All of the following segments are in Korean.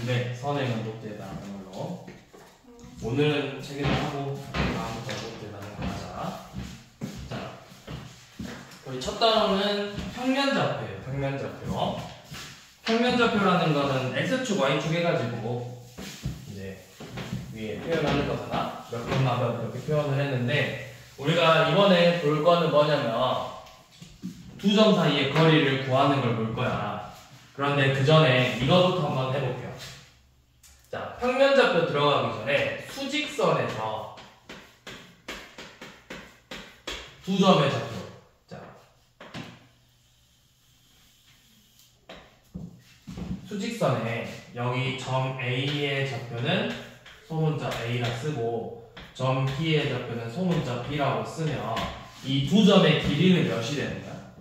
네, 선행은 못되다는 걸로. 오늘은 책임을 하고 다음부터 못되다는 걸 하자. 자, 우리 첫 단어는 평면좌표예요. 평면좌표. 평면좌표라는 거는 x축, y축 해가지고 이제 위에 표현하는 거잖아. 몇 콤마 이렇게 표현을 했는데 우리가 이번에 볼 거는 뭐냐면 두 점 사이의 거리를 구하는 걸 볼 거야. 그런데 그 전에 이거부터 한번 해볼게요. 자, 평면좌표 들어가기 전에 수직선에서 두 점의 좌표. 자, 수직선에 여기 점 A의 좌표는 소문자 A라 쓰고 점 B의 좌표는 소문자 B라고 쓰면 이 두 점의 길이는 몇이 되는 거야?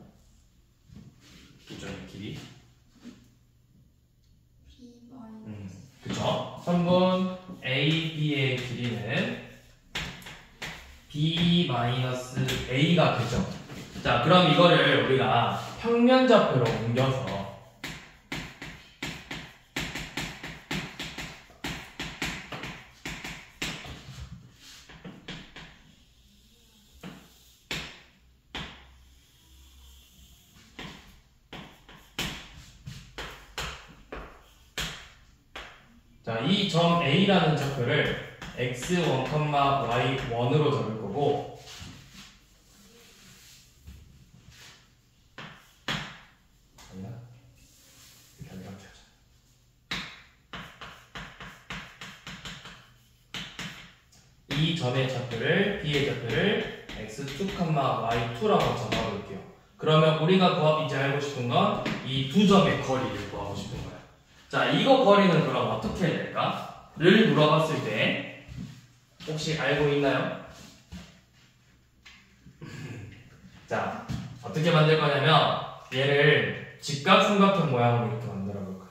두 점의 길이? 그쵸? 선분 A, B의 길이는 B-A가 되죠. 자, 그럼 이거를 우리가 평면좌표로 옮겨서 자, 이 점 A라는 좌표를 x1, y1으로 적을 거고 이 점의 좌표를 B의 좌표를 x2, y2라고 적어볼게요. 그러면 우리가 이제 알고 싶은 건 이 두 점의 거리를 구하고 싶은 거야. 자, 이거 거리는 그럼 어떻게 해야 될까? 를 물어봤을 때 혹시 알고 있나요? 자, 어떻게 만들 거냐면 얘를 직각삼각형 모양으로 이렇게 만들어 볼 거야.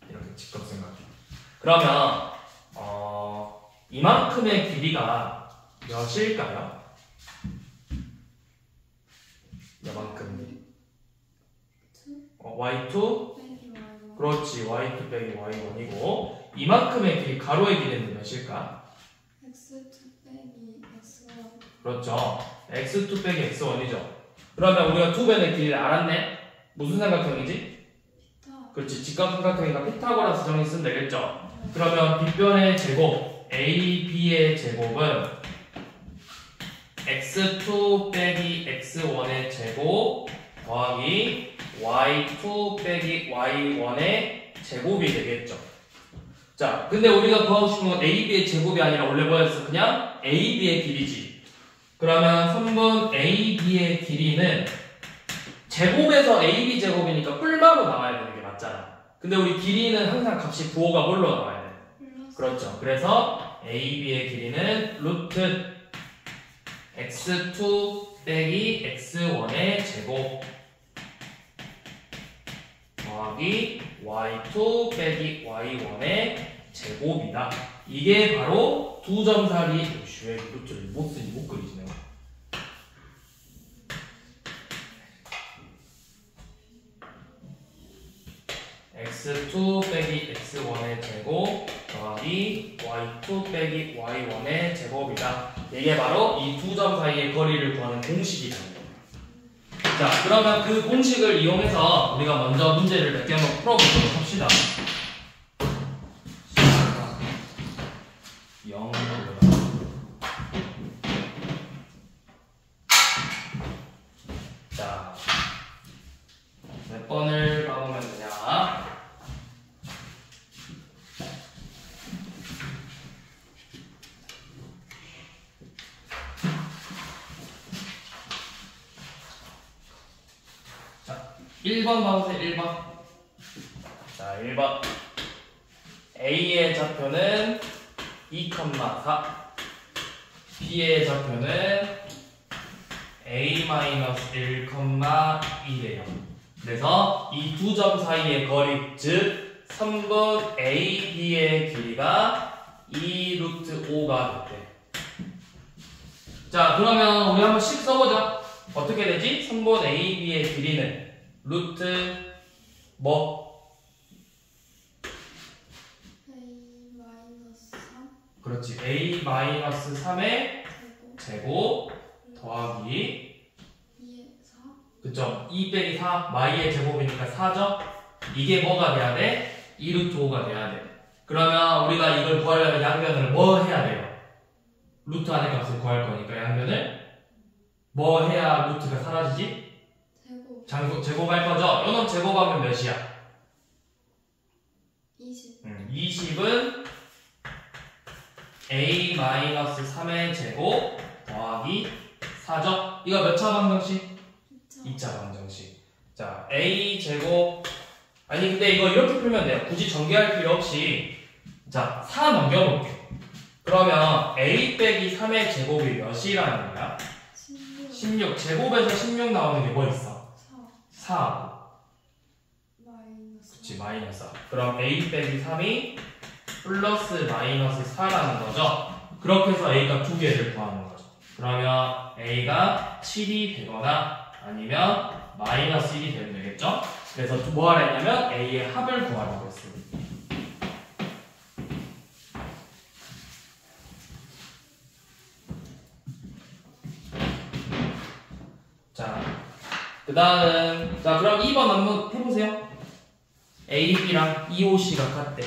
이렇게 직각삼각형. 그러면 이만큼의 길이가 몇일까요? 이만큼 길이. y2? 그렇지, y2 빼기 y1이고 이만큼의 길이, 가로의 길이는 몇일까? x2 빼기 x1. 그렇죠, x2 빼기 x1이죠. 그러면 우리가 두 변의 길이를 알았네? 무슨 삼각형이지? 피타. 그렇지, 직각삼각형이니까 피타고라스 정리 쓰면 되겠죠. 그러면 빗변의 제곱 a, b의 제곱은 x2 빼기 x1의 제곱 더하기 y2 빼기 y1의 제곱이 되겠죠. 자, 근데 우리가 구하고 싶은 건 a, b의 제곱이 아니라 원래 뭐였어? 그냥 a, b의 길이지. 그러면 선분 a, b의 길이는 제곱에서 a, b 제곱이니까 뿔마로 나와야 되는 게 맞잖아. 근데 우리 길이는 항상 값이 부호가 뭘로 나와야 돼? 그렇죠. 그래서 a, b의 길이는 루트 x2 빼기 x1의 제곱 더하기 y2 빼기 y1의 제곱이다. 이게 바로 두 점 사이. 왜 루트를 못 그리지네. x2 빼기 x1의 제곱 더하기 y2 빼기 y1의 제곱이다. 이게 바로 이 두 점 사이의 거리를 구하는 공식이 되는 겁니다. 자, 그러면 그 공식을 이용해서 우리가 먼저 문제를 몇 개 한번 풀어보도록 합시다. 0 자, 몇 번을 가보면 되냐? 자, 1번 봐보세요. 1번. 자, 1번. A의 좌표는 2,4, B의 좌표는 A-1,1이래요. 그래서 이 두 점 사이의 거리, 즉 3번 A, B의 길이가 2루트 5가 됐대. 자, 그러면 우리 한번 식 써보자. 어떻게 되지? 선본 AB의 길이는 루트 뭐? A 마이너스 3 그렇지. A-3의 제곱 제곱 더하기 2의 4 그쵸? 2 빼기 4 마이의 제곱이니까 4죠? 이게 뭐가 돼야 돼? 2루트 5가 돼야 돼. 그러면 우리가 이걸 구하려면 양변을 뭐 해야 돼요? 루트 안의 값을 구할 거니까 양변을 뭐 해야 루트가 사라지지? 제곱 제곱할 거죠? 요놈 제곱하면 몇이야? 20 20은 A-3의 제곱 더하기 4죠? 이거 몇 차 방정식? 2차 방정식. 자, A 제곱 아니 근데 이거 이렇게 풀면 돼요. 굳이 전개할 필요 없이 자, 4 넘겨볼게. 그러면 A 빼기 3의 제곱이 몇이라는 거야? 16 16. 제곱에서 16 나오는 게 뭐 있어? 4 4. 마이너스 그치, 마이너스 4. 그럼 A 빼기 3이 플러스 마이너스 4라는 거죠. 그렇게 해서 A가 두 개를 구하는 거죠. 그러면 A가 7이 되거나 아니면 마이너스 1이 되면 되겠죠? 그래서 뭐 하라 했냐면 A의 합을 구하라고 했어요. 자, 그 다음, 자, 그럼 2번 한번 해보세요. A, B랑 EOC가 같대.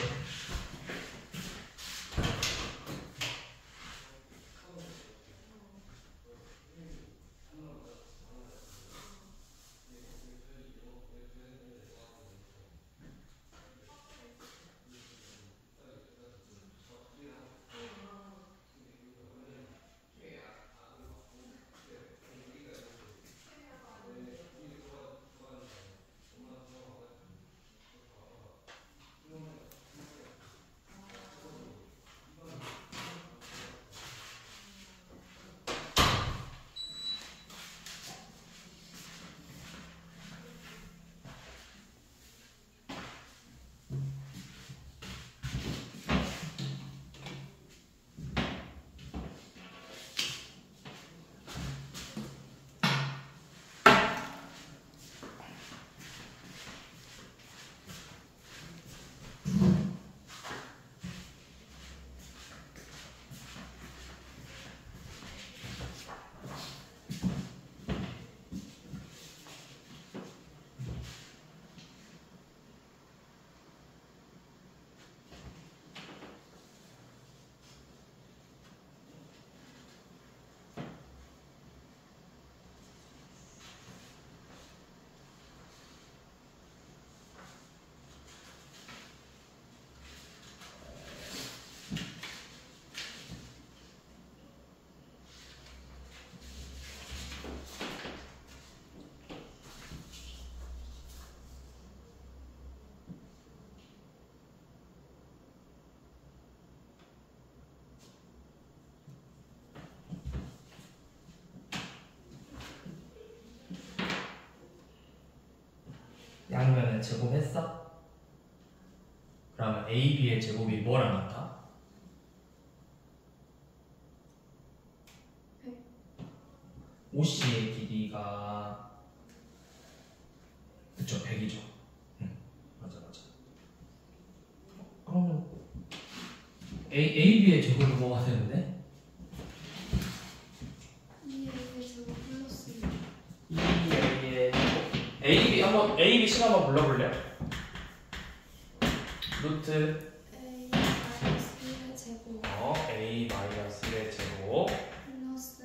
양면을 제곱했어? 그러면 AB의 제곱이 뭐랑 같아? 100 OC의 길이가 그쵸 100이죠. 맞아. 그러면 AB의 제곱이 뭐가 되는데? 2A의 제곱 플러스 2A의 AB 한번 AB 식 한번 불러볼래요? 루트 A 마이너스 1의 제곱 A-의 제곱. 플러스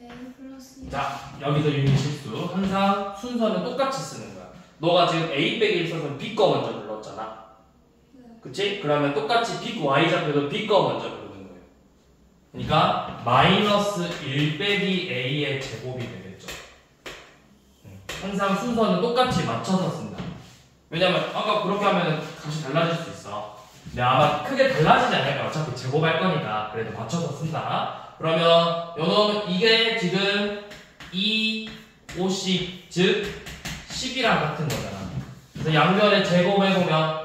A 플러스 1 자, 여기서 유닛 실수. 항상 순서는 똑같이 쓰는 거야. 너가 지금 A 빼기 1 써서 B 거 먼저 불렀잖아. 네. 그치? 그러면 똑같이 B Y 좌표도 B 거 먼저 부르는 거예요. 그러니까 마이너스 1 빼기 A의 제곱이 되겠죠. 항상 순서는 똑같이 맞춰서 쓴다. 왜냐면 아까 그렇게 하면 값이 달라질 수 있어. 근데 아마 크게 달라지지 않을까. 어차피 제곱할 거니까. 그래도 맞춰서 쓴다. 그러면 요놈은 이게 지금 2, 50, 즉 10이랑 같은 거잖아. 그래서 양변의 제곱해보면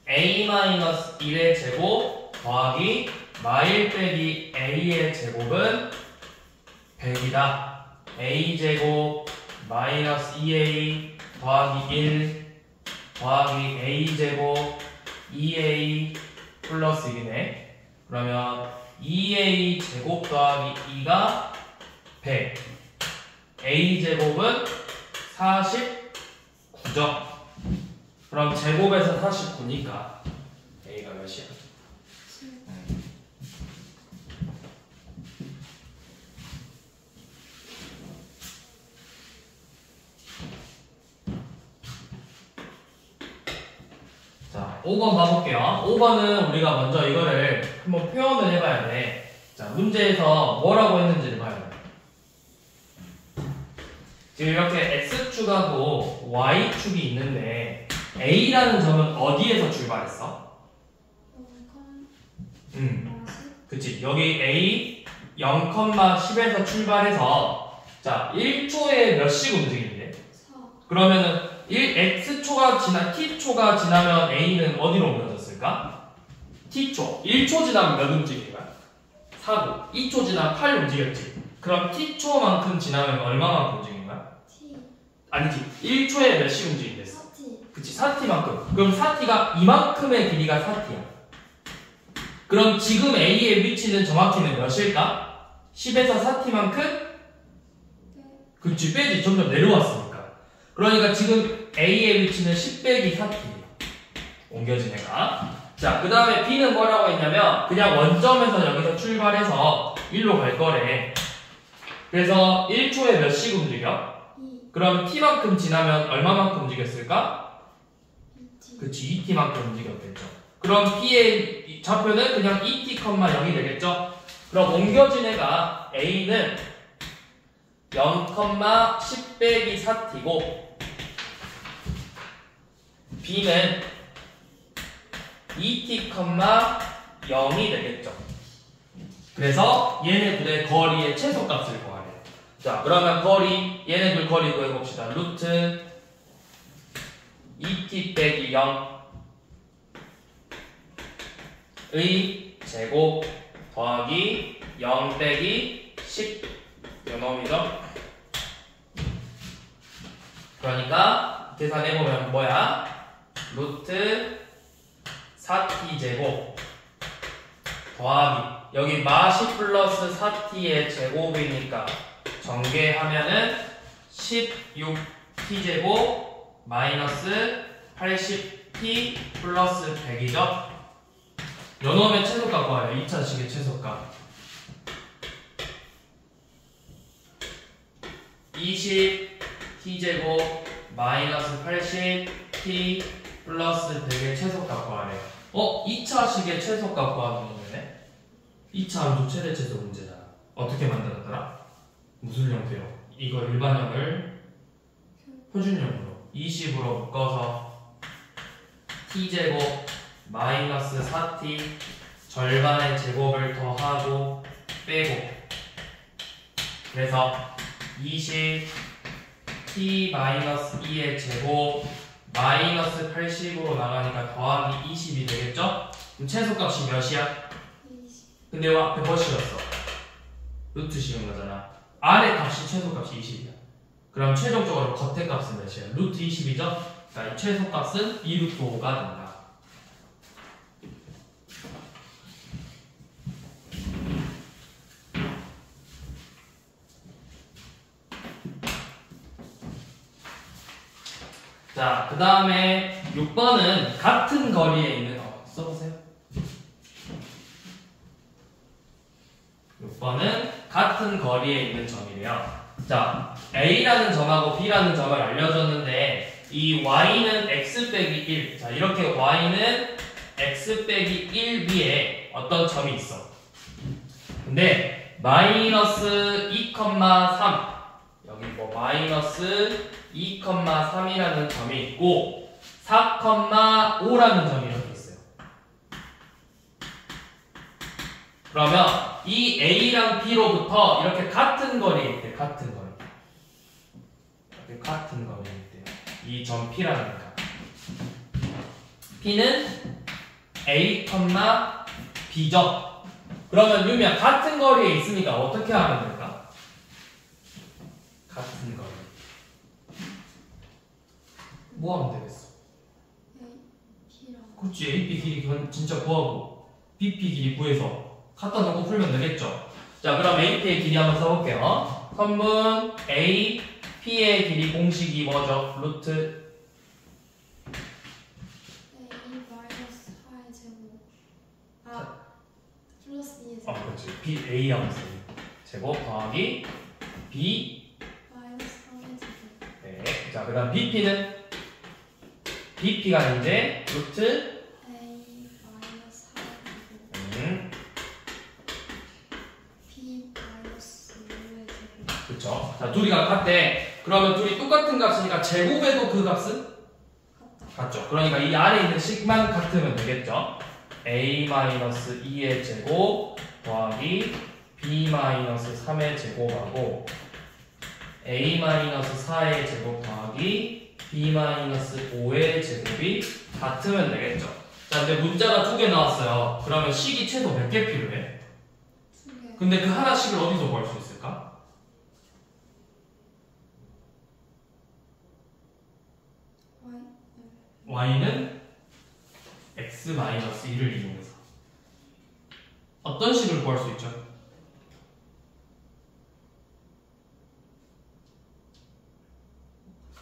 A-1의 제곱 더하기 마일 빼기 A의 제곱은 100이다. a제곱 마이너스 2a 더하기 1 더하기 a제곱 2a 플러스 1이네. 그러면 2a 제곱 더하기 2가 100. a제곱은 49죠. 그럼 제곱에서 49니까 a가 몇이야? 7. 자, 5번 가볼게요. 5번은 우리가 먼저 이거를 한번 표현을 해봐야 돼. 자, 문제에서 뭐라고 했는지를 봐야 돼. 지금 이렇게 x축하고 y축이 있는데 a라는 점은 어디에서 출발했어? 0,10. 그치. 여기 a 0,10에서 출발해서 자, 1초에 몇씩 움직이는데? 4. 그러면은 x초가 t초가 지나면 a는 어디로 옮겨졌을까? t초. 1초 지나면 몇 움직인 거야? 4고. 2초 지나면 8 움직였지. 그럼 t초만큼 지나면 얼마만큼 움직인 거야? T. 아니지. 1초에 몇씩 움직인댔어? 4T. 그치. 4t만큼. 그럼 4t가 이만큼의 길이가 4t야. 그럼 지금 a의 위치는 정확히는 몇일까? 10에서 4t만큼? 네. 그치. 빼지. 점점 내려왔으니까. 그러니까 지금 A의 위치는 10 빼기 4t예요. 옮겨진 애가. 자, 그 다음에 B는 뭐라고 했냐면 그냥 원점에서 여기서 출발해서 1로 갈 거래. 그래서 1초에 몇씩 움직여? 2. 그럼 T만큼 지나면 얼마만큼 움직였을까? 2T. 그치, 2T만큼 움직였겠죠. 그럼 B의 좌표는 그냥 2T,0이 되겠죠? 그럼 옮겨진 애가 A는 0,10 빼기 4t고 b는 2t,0이 되겠죠. 그래서 얘네들의 거리의 최소값을 구하래. 자, 그러면 거리, 얘네들 거리 구해봅시다. 루트 2t 빼기 0의 제곱 더하기 0 빼기 10 요놈이죠. 그러니까 계산해보면 뭐야? 루트 4t 제곱 더하기 여기 마10 플러스 4t의 제곱이니까 전개하면은 16t 제곱 마이너스 80t 플러스 100이죠. 요놈의 최소값 구해요. 2차식의 최소값 20t 제곱 마이너스 80t 플러스 100의 최소값 구하래요. 2차식의 최소값 구하는 문제네. 2차 함수 최대 최소 문제잖아. 어떻게 만들었더라? 무슨 형태로? 이거 일반형을 표준형으로 20으로 묶어서 t 제곱 마이너스 4t 절반의 제곱을 더하고 빼고 그래서 20t-2의 제곱 마이너스 80으로 나가니까 더하기 20이 되겠죠? 그럼 최소값이 몇이야? 20. 근데 왜 앞에 뭐 씌웠어? 루트 씌운 거잖아. 아래 값이 최소값이 20이야. 그럼 최종적으로 겉에 값은 몇이야? 루트 20이죠? 그러니까 이 최소값은 2루트 5가 된다. 자, 그 다음에 6번은 같은 거리에 있는 써보세요. 6번은 같은 거리에 있는 점이래요. 자, A라는 점하고 B라는 점을 알려줬는데 이 Y는 X 빼기 1. 자, 이렇게 Y는 X 빼기 1 위에 어떤 점이 있어. 근데 마이너스 2,3 여기 뭐 마이너스 2,3이라는 점이 있고 4,5라는 점이 이렇게 있어요. 그러면 이 A랑 B로부터 이렇게 같은 거리에 있대. 같은 거리. 이렇게 같은 거리에 있대요. 이 점 P라니까. P는 A, B죠. 그러면 유미야 같은 거리에 있으니까 어떻게 하면 될까? 뭐 하면 되겠어? P랑 그렇지. AP 길이 진짜 구하고 BP 길이 구해서 갖다 놓고 풀면 되겠죠. 자, 그럼 AP의 길이 한번 써볼게요. 선분 A, P의 길이 공식이 뭐죠? 루트 A 마이너스 4의 제곱 플러스 2의 제곱 그렇지. B, A 하면 써. 제곱 더하기 B. 마이너스 3의 제곱 네. 자, 그 다음 BP는 BP가 이제 루트 A 마이너스 4의 제곱 B 마이너스 5의 제곱 그쵸. 자, 둘이 같대. 그러면 둘이 똑같은 값이니까 제곱해도 그 값은 같다. 같죠. 그러니까 이 안에 있는 식만 같으면 되겠죠. A-2의 제곱 더하기 B-3의 제곱하고 A-4의 제곱 더하기 B-5의 제곱이 같으면 되겠죠. 자, 근데 문자가 2개 나왔어요. 그러면 식이 최소 몇 개 필요해? 2개. 근데 그 하나씩을 어디서 구할 수 있을까? y는 x-1을 이용해서 어떤 식을 구할 수 있죠?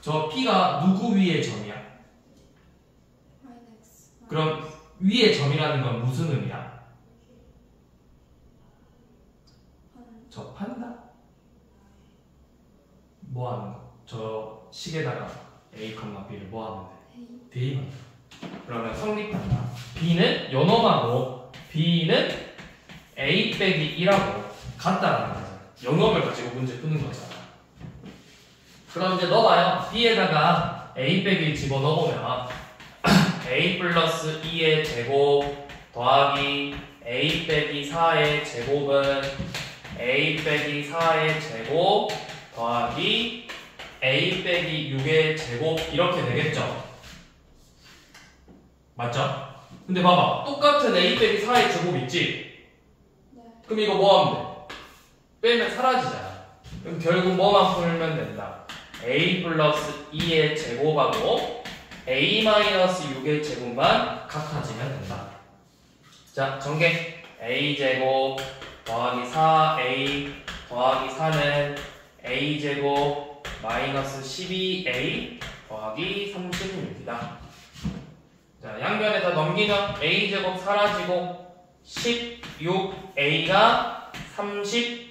저 p가 누구 위의 점이야? 마이너스 그럼 위의 점이라는 건 무슨 의미야? 저 판다? 뭐 하는 거? 저 식에다가 a, b를 뭐 하면 돼? 대입한다. 그러면 성립한다. b는 요놈하고 b는 a 빼기 1하고 같다라는 거잖아. 요놈을 가지고 문제 푸는 거잖아. 그럼 이제 넣어봐요. b에다가 a 빼기 1 집어넣으면 a 플러스 2의 제곱 더하기 a 빼기 4의 제곱은 a 빼기 4의 제곱 더하기 a 빼기 6의 제곱 이렇게 되겠죠? 맞죠? 근데 봐봐. 똑같은 a 빼기 4의 제곱 있지? 네. 그럼 이거 뭐 하면 돼? 빼면 사라지잖아. 그럼 결국 뭐만 풀면 된다? a 플러스 2의 제곱하고 a 마이너스 6의 제곱만 같아지면 된다. 자, 전개 a 제곱 더하기 4a 더하기 4는 a 제곱 마이너스 12a 더하기 36이다. 자, 양변에다 넘기면 a 제곱 사라지고 16a가 32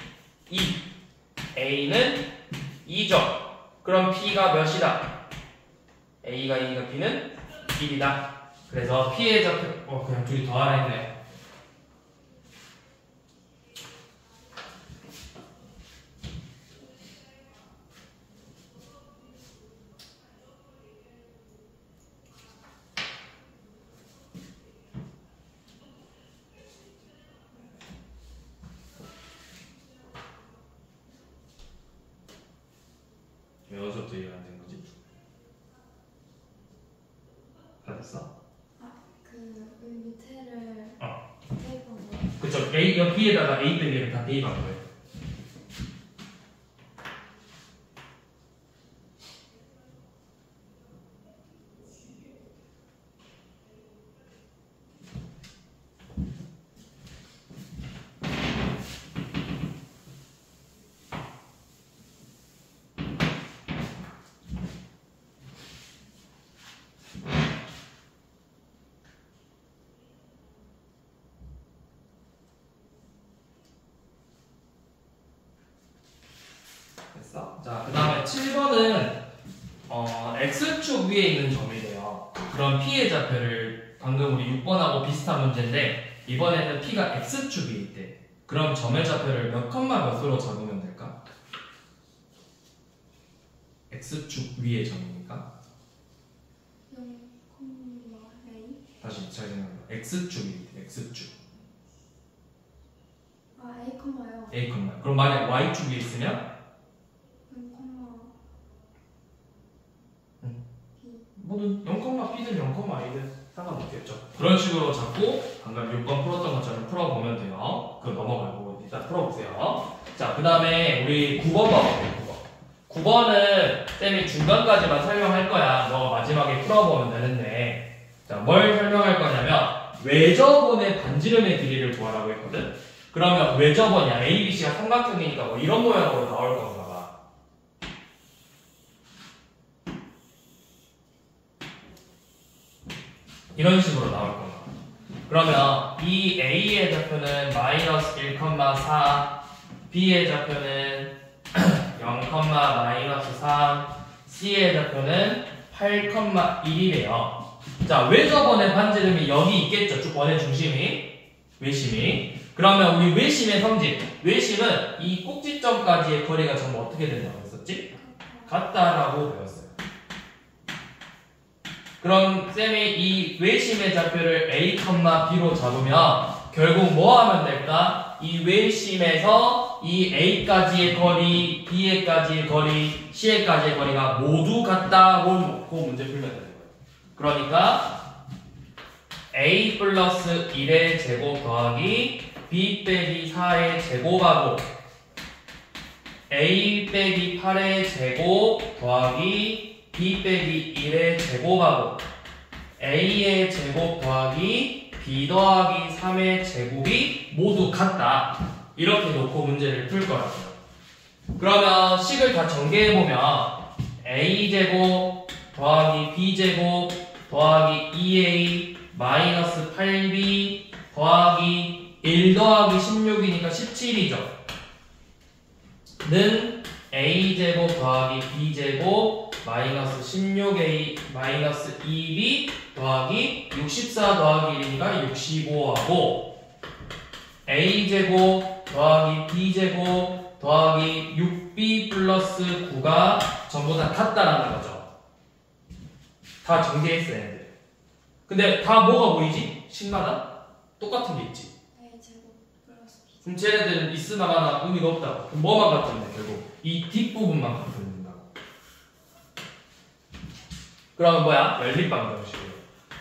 a는 2죠. 그럼 p가 몇이다? a가 2가 b는 1이다. 그래서 p의 좌표 그냥 둘이 더하라 했네. 왜 어제부터 이해가 안 된 거지? 다 됐어? 그 밑에를 어. 테이프한 거예요. 그쵸. A, B에다가 A 빼기를 다 대입한 거예요. 됐어? 자, 그 다음에 7번은 X축 위에 있는 점이래요. 그럼 P의 좌표를 방금 우리 6번하고 비슷한 문제인데 이번에는 P가 X축 위에 있대. 그럼 점의 좌표를 몇 컴마 몇으로 적으면 될까? X축 위의 점이니까 0,A 다시 잘 생각해봐. X축 위에 있대. X축 A 컴마요. A 컴마. 그럼 만약 Y축 위에 있으면 0, 뭐든 0,P든 0,A든 상관없겠죠. 그런 식으로 잡고 방금 6번 풀었던 것처럼 풀어보면 돼요. 그럼 넘어가고 일단 풀어보세요. 자, 그 다음에 우리 9번 봐볼게요. 9번은 쌤이 중간까지만 설명할 거야. 너 마지막에 풀어보면 되는데. 자, 뭘 설명할 거냐면 외접원의 반지름의 길이를 구하라고 했거든. 그러면 외접원이야. A, B, C가 삼각형이니까 뭐 이런 모양으로 나올 건가 봐. 이런 식으로 나올 건가 봐. 그러면 이 A의 좌표는 마이너스 1,4, B의 좌표는 0,-3, C의 좌표는 8,1이래요. 자, 외접원의 반지름이 여기 있겠죠. 쭉 원의 중심이, 외심이. 그러면 우리 외심의 성질, 외심은 이 꼭지점까지의 거리가 전부 어떻게 된다고 했었지? 같다라고 배웠어요. 그럼 쌤이 이 외심의 좌표를 A, B로 잡으면 결국 뭐 하면 될까? 이 외심에서 이 A까지의 거리, B에까지의 거리, C에까지의 거리가 모두 같다고 놓고 문제 풀면 되는 거예요. 그러니까 A 플러스 1의 제곱 더하기 B 빼기 4의 제곱하고 A 빼기 8의 제곱 더하기 B 빼기 1의 제곱하고 A의 제곱 더하기 B 더하기 3의 제곱이 모두 같다. 이렇게 놓고 문제를 풀 거라고요. 그러면 식을 다 전개해보면 A제곱 더하기 B제곱 더하기 2A 마이너스 8B 더하기 1 더하기 16이니까 17이죠. 는 A제곱 더하기 B제곱 마이너스 16A 마이너스 2B 더하기 64 더하기 1이니까 65하고 A제곱 더하기 B제곱 더하기 6B 플러스 9가 전부 다 같다라는 거죠. 다 정리했어야 돼. 근데 다 뭐가 보이지? 식마다? 똑같은 게 있지. A제곱 플러스 B. 그럼 쟤네들은 있으나마나 의미가 없다고. 그럼 뭐만 같은데 결국 이 뒷부분만 같은다고. 그러면 뭐야? 연립방 정식으로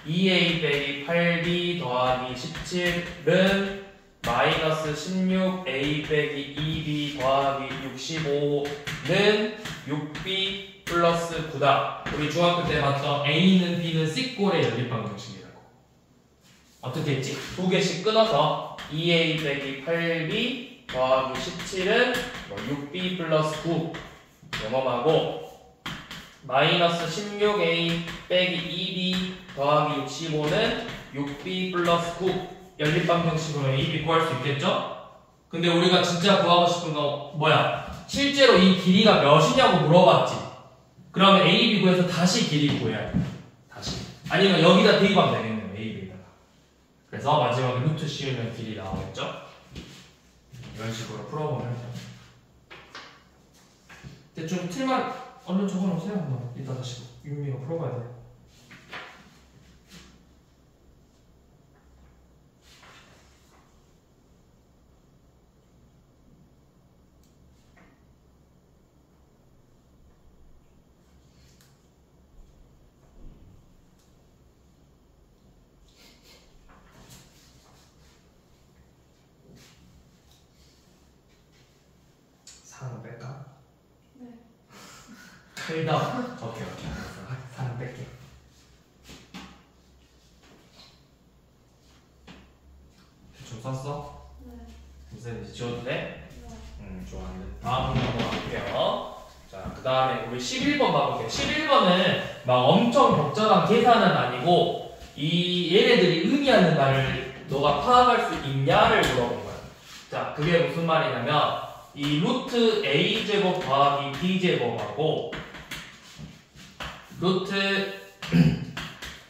2A 빼기 8B 더하기 17은 마이너스 16A 빼기 2B 더하기 65는 6B 플러스 9다. 우리 중학교 때 봤던 A는 B는 C꼴의 연립방 정식이라고. 어떻게 했지? 두 개씩 끊어서 2A 빼기 8B 더하기 17은 6B 플러스 9 영험하고 마이너스 16A 빼기 2B 더하기 65는 6B 플러스 9 연립방 정식으로 A, B 구할 수 있겠죠? 근데 우리가 진짜 구하고 싶은 거 뭐야? 실제로 이 길이가 몇이냐고 물어봤지. 그러면 A, B 구해서 다시 길이 구해야 돼. 다시. 아니면 여기다 대입하면 되겠네요. A, B에다가. 그래서 마지막에 루트 씌우면 길이 나오겠죠? 이런 식으로 풀어보면 돼요. 대충 틀만 얼른 적어놓으세요. 한번 이따 다시 윤미가 풀어봐야 돼. 사는 뺄까? 네. 일단 오케이 알았어. 사는 뺄게. 대충 썼어? 네. 선생님 이제 지워도 돼? 네. 좋았네. 다음 넘어갈게요. 자, 그 다음에 우리 11번 봐볼게요. 11번은 막 엄청 복잡한 계산은 아니고 이 얘네들이 의미하는 말을 너가 파악할 수 있냐를 물어본 거야. 자, 그게 무슨 말이냐면 이 루트 A제곱 더하기 B제곱하고 루트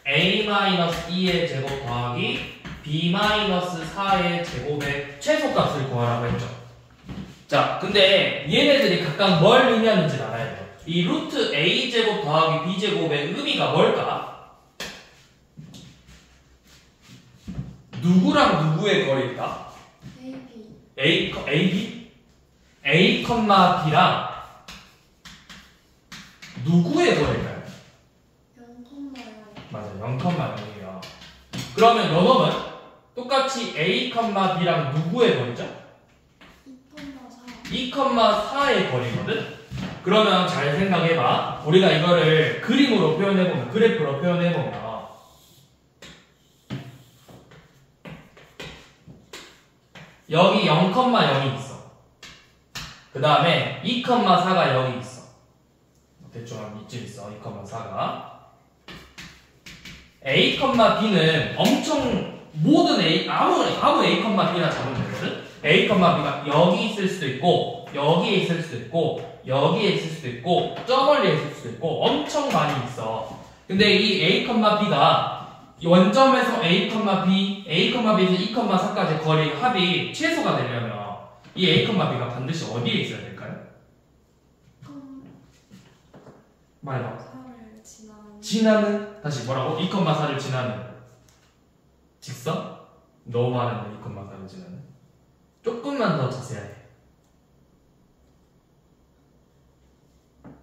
A-2의 제곱 더하기 B-4의 제곱의 최소값을 구하라고 했죠. 자, 근데 얘네들이 각각 뭘 의미하는지 알아야 돼요. 이 루트 A제곱 더하기 B제곱의 의미가 뭘까? 누구랑 누구의 거리일까? AB. A, B랑 누구의 거리일까요? 0,0. 맞아, 0,0이에요. 그러면 요놈은 똑같이 A, B랑 누구의 거리죠? 2,4. 2,4의 거리거든? 그러면 잘 생각해봐. 우리가 이거를 그림으로 표현해보면, 그래프로 표현해보면 여기 0,0이 있어. 그 다음에 2,4가 여기 있어. 대충 한 이쯤 있어. 2,4가 A, B는 엄청 모든 A, 아무 A, B나 잡으면 되거든? A, B가 여기 있을 수도 있고 여기에 있을 수도 있고 여기에 있을 수도 있고 저 멀리에 있을 수도 있고 엄청 많이 있어. 근데 이 A, B가 원점에서 A, B, B에서 2,4까지 거리 합이 최소가 되려면 이 A, B가 반드시 어디에 있어야 될까요? 말해봐. 4를 지나는 지나는 다시 뭐라고? 2,4를 지나는 직선? 너무 많은데 2,4를 지나는 조금만 더 자세하게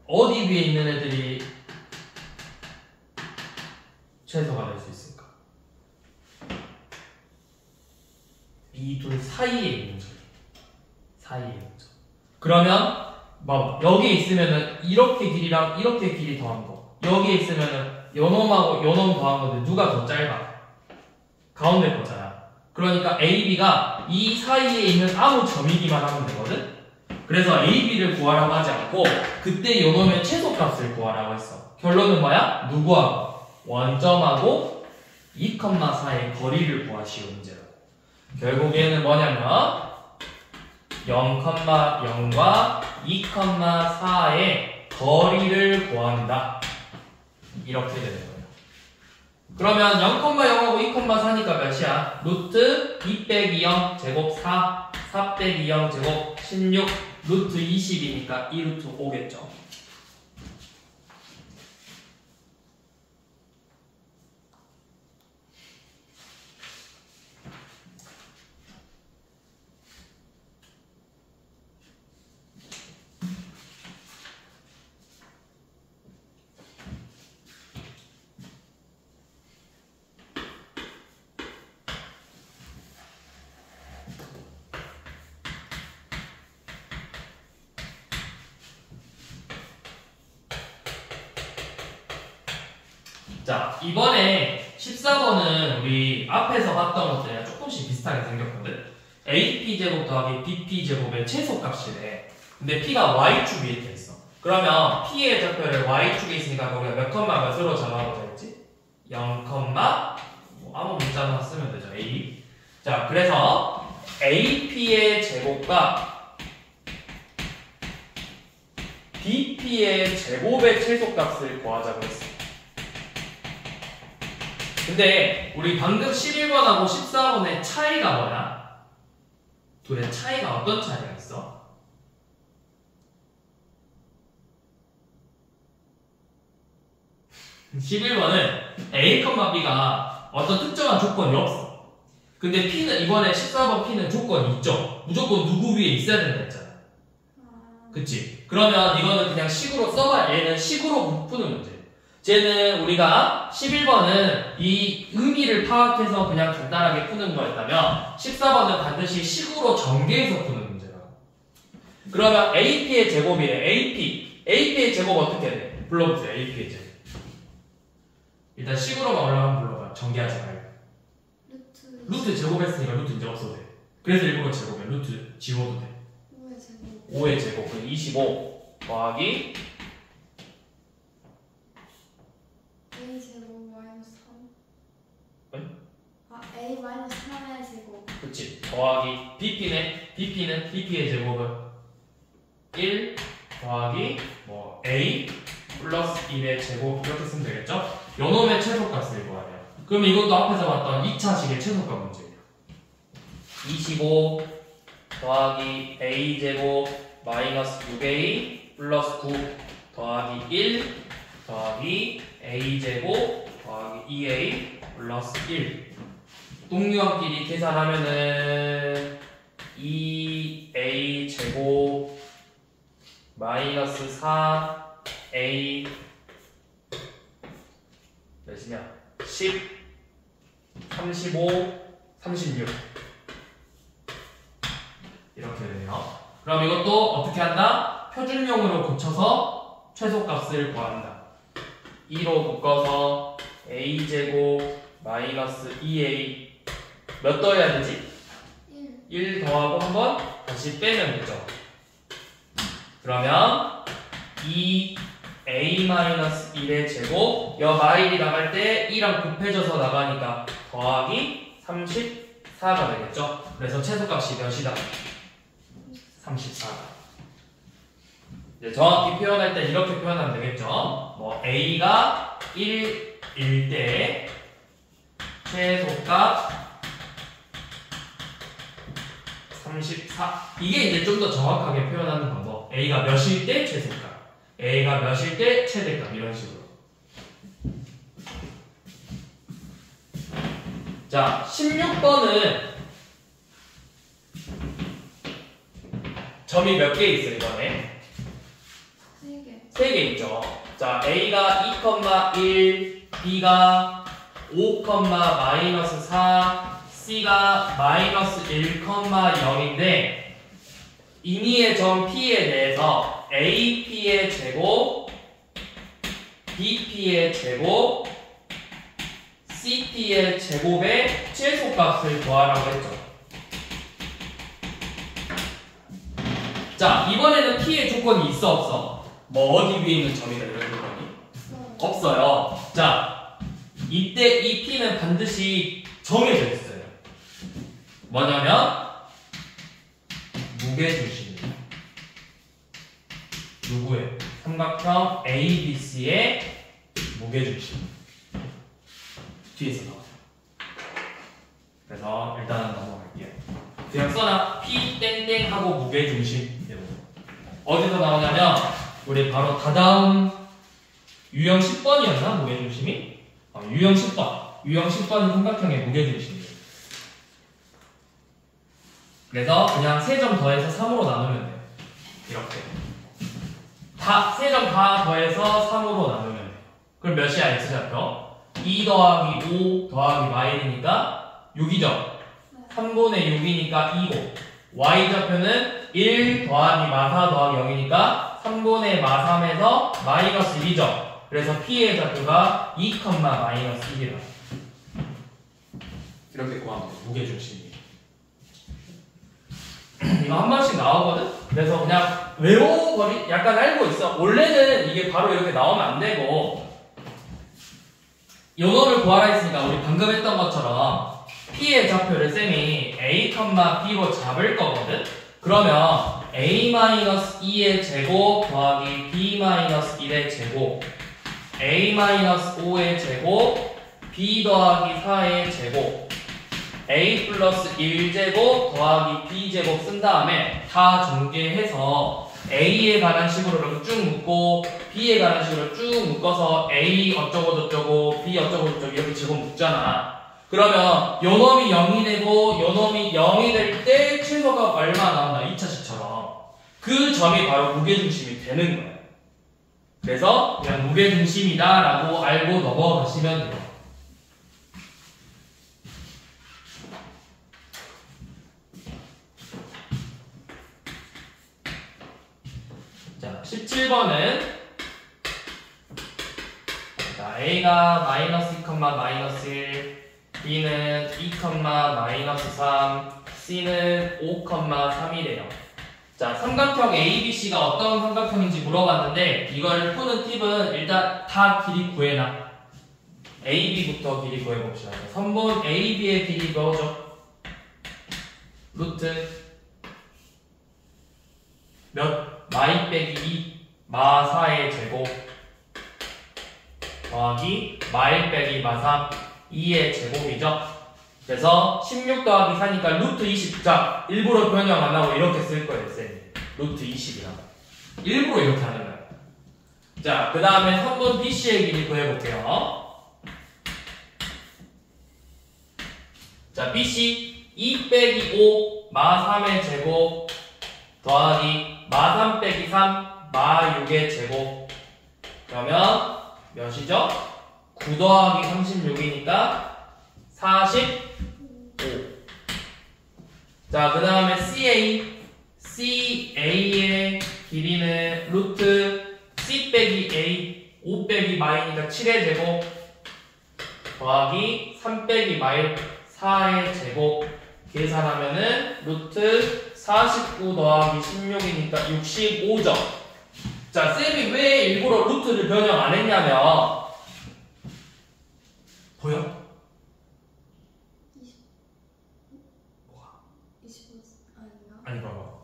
어디 위에 있는 애들이 최소가 될 수 있을까? 이 둘 사이에 있는 점 사이에 있는 점 그러면 뭐 여기에 있으면은 이렇게 길이랑 이렇게 길이 더한 거 여기에 있으면은 요놈하고 요놈 더한 건데 누가 더 짧아? 가운데 거잖아. 그러니까 AB가 이 사이에 있는 아무 점이기만 하면 되거든? 그래서 AB를 구하라고 하지 않고 그때 요놈의 최소값을 구하라고 했어. 결론은 뭐야? 누구하고? 원점하고 2,4의 거리를 구하시오 문제라고. 결국에는 뭐냐면 0,0과 2,4의 거리를 구한다. 이렇게 되는 거예요. 그러면 0,0하고 2,4니까 몇이야? 루트 2 빼기 0 제곱 4, 4 빼기 0 제곱 16, 루트 20이니까 2루트 5겠죠. 자, 이번에 14번은 우리 앞에서 봤던 것들이랑 조금씩 비슷하게 생겼거든? AP제곱 더하기 BP제곱의 최소값이래. 근데 P가 Y축 위에 돼 있어. 그러면 P의 좌표를 Y축에 있으니까 우리가 몇 컴마 몇으로 잡아보자 했지? 0, 뭐 아무 문자나 쓰면 되죠. A. 자, 그래서 AP의 제곱과 BP의 제곱의 최소값을 구하자고 했어. 근데 우리 방금 11번하고 14번의 차이가 뭐야? 둘의 차이가 어떤 차이가 있어? (11번은) A, B가 어떤 특정한 조건이 없어. 근데 P는 이번에 14번 P는 조건이 있죠. 무조건 누구 위에 있어야 된다 했잖아. 그치? 그러면 이거는 그냥 식으로 써봐. 얘는 식으로 푸는 문제. 쟤는 우리가 11번은 이 의미를 파악해서 그냥 간단하게 푸는 거였다면 14번은 반드시 식으로 전개해서 푸는 문제라고. 그러면 AP의 제곱이래. AP의 제곱 어떻게 돼? 불러보세요. AP의 제곱. 일단 식으로만 올라가면 불러봐. 전개하지 말고. 루트 제곱했으니까 루트 이제 없어도 돼. 그래서 일부러 제곱이야. 루트 지워도 돼. 5의 제곱 5의 제곱. 그럼 25 더하기 A 제곱 마이너스 3 응? 아 A 마이너스 3의 제곱 그치. 더하기 BP는 BP의 제곱은 1 더하기 뭐 A 플러스 1의 제곱 이렇게 쓰면 되겠죠? 요놈의 최소값을 구하래요. 그럼 이것도 앞에서 봤던 2차식의 최소값 문제예요. 25 더하기 A 제곱 마이너스 6A 플러스 9 더하기 1 더하기 A 제곱 더하기 2A 플러스 1 동류함끼리 계산하면은 2A 제곱 마이너스 4A 몇이냐? 10 35 36 이렇게 되네요. 그럼 이것도 어떻게 한다? 표준형으로 고쳐서 최소값을 구한다. 2로 묶어서 a제곱 마이너스 2a 몇 더해야 되지? 1 더하고 한 번 다시 빼면 되죠. 그러면 2a-1의 제곱 여 마일이 나갈 때 2랑 곱해져서 나가니까 더하기 34가 되겠죠. 그래서 최소값이 몇이다? 34다. 이제 정확히 표현할 때 이렇게 표현하면 되겠죠. 뭐 a가 1일 때 최소값 34. 이게 이제 좀 더 정확하게 표현하는 방법. a가 몇일 때 최소값, a가 몇일 때 최대값 이런 식으로. 자, 16번은 점이 몇 개 있어요 이번에? 3개. 3개 있죠. 자, a가 2,1, b가 5,-4, c가 -1,0인데 임의의 점 p에 대해서 ap의 제곱, bp의 제곱, cp의 제곱의 최소값을 구하라고 했죠. 자, 이번에는 p의 조건이 있어 없어? 뭐 어디 위에 있는 점이다 이런 조건이? 없어요. 자, 이때 이 p는 반드시 정해져 있어요. 뭐냐면 무게중심이에요. 누구의? 삼각형 ABC의 무게중심. 뒤에서 나와요. 그래서 일단은 넘어갈게요. 그냥 써놔. P 땡땡 하고 무게중심. 어디서 나오냐면 우리 바로 다다음 유형 10번이었나? 무게중심이? 유형 10번. 유형 10번은 삼각형의 무게중심이에요. 그래서 그냥 3점 더해서 3으로 나누면 돼요. 이렇게. 다, 3점 다 더해서 3으로 나누면 돼요. 그럼 몇이야, X좌표? 2 더하기 5 더하기 마일이니까 6이죠? 3분의 6이니까 2고. Y좌표는 1 더하기 마4 더하기 0이니까 3분의 마3에서 마이너스 1이죠? 그래서 P의 좌표가 2, 마이너스 1이라. 이렇게 구하면 돼요. 무게중심이. 이거 한 번씩 나오거든? 그래서 그냥 외워버리, 약간 알고 있어. 원래는 이게 바로 이렇게 나오면 안 되고, 요놈을 구하라 했으니까 우리 방금 했던 것처럼 P의 좌표를 쌤이 A, B로 잡을 거거든? 그러면 A-2의 제곱 더하기 B-1의 제곱, A-5의 제곱, B 더하기 4의 제곱, A 플러스 1제곱 더하기 B제곱 쓴 다음에 다 전개해서 A에 관한 식으로 이렇게 쭉 묶고 B에 관한 식으로 쭉 묶어서 A 어쩌고 저쩌고 B 어쩌고 저쩌고 이렇게 제곱 묶잖아. 그러면 요 놈이 0이 되고 요 놈이 0이 될 때 최소가 얼마 나온다. 2차식처럼. 그 점이 바로 무게중심이 되는 거야. 그래서 그냥 무게중심이다 라고 알고 넘어가시면 돼요. 자, 17번은 자, A가 마이너스 2, 마이너스 1, B는 2, 마이너스 3, C는 5, 3이래요. 자, 삼각형 ABC가 어떤 삼각형인지 물어봤는데 이걸 푸는 팁은 일단 다 길이 구해놔. AB부터 길이 구해봅시다. 선분 AB의 길이 뭐죠? 루트 몇? 마이 빼기 2 마4의 제곱 더하기 마일 빼기 마3 2의 제곱이죠. 그래서 16 더하기 4니까 루트 20. 자, 일부러 변형 안 하고 이렇게 쓸 거예요, 쌤. 루트 20이라고. 일부러 이렇게 하는 거예요. 자, 그 다음에 선분 BC의 길이 구해볼게요. 자, BC 2 빼기 5 마3의 제곱 더하기 마3 빼기 3 마6의 제곱. 그러면 몇이죠? 9 더하기 36이니까 45. 자, 그 다음에 CA의 길이는 루트 C 빼기 A 5 빼기 마이니까 7의 제곱 더하기 3 빼기 마이 4의 제곱 계산하면은 루트 49 더하기 16이니까 65점. 자, 쌤이 왜 일부러 루트를 변형 안 했냐면 보여? 25 아닌가? 아니 봐봐.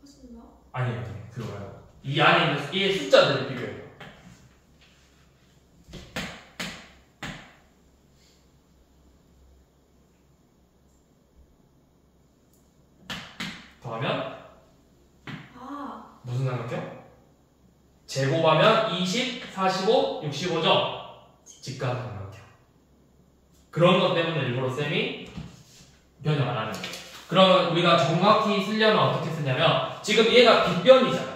훨씬 더? 아니에요. 그거 말고 이 안에 있는 이 숫자들을 비교해요. 더하면 아, 무슨 삼각형? 제곱하면 20, 45, 65점. 직각 삼각형. 그런 것 때문에 일부러 쌤이 변형 안 하는 거예요. 그러면 우리가 정확히 쓰려면 어떻게 쓰냐면 지금 얘가 빗변이잖아.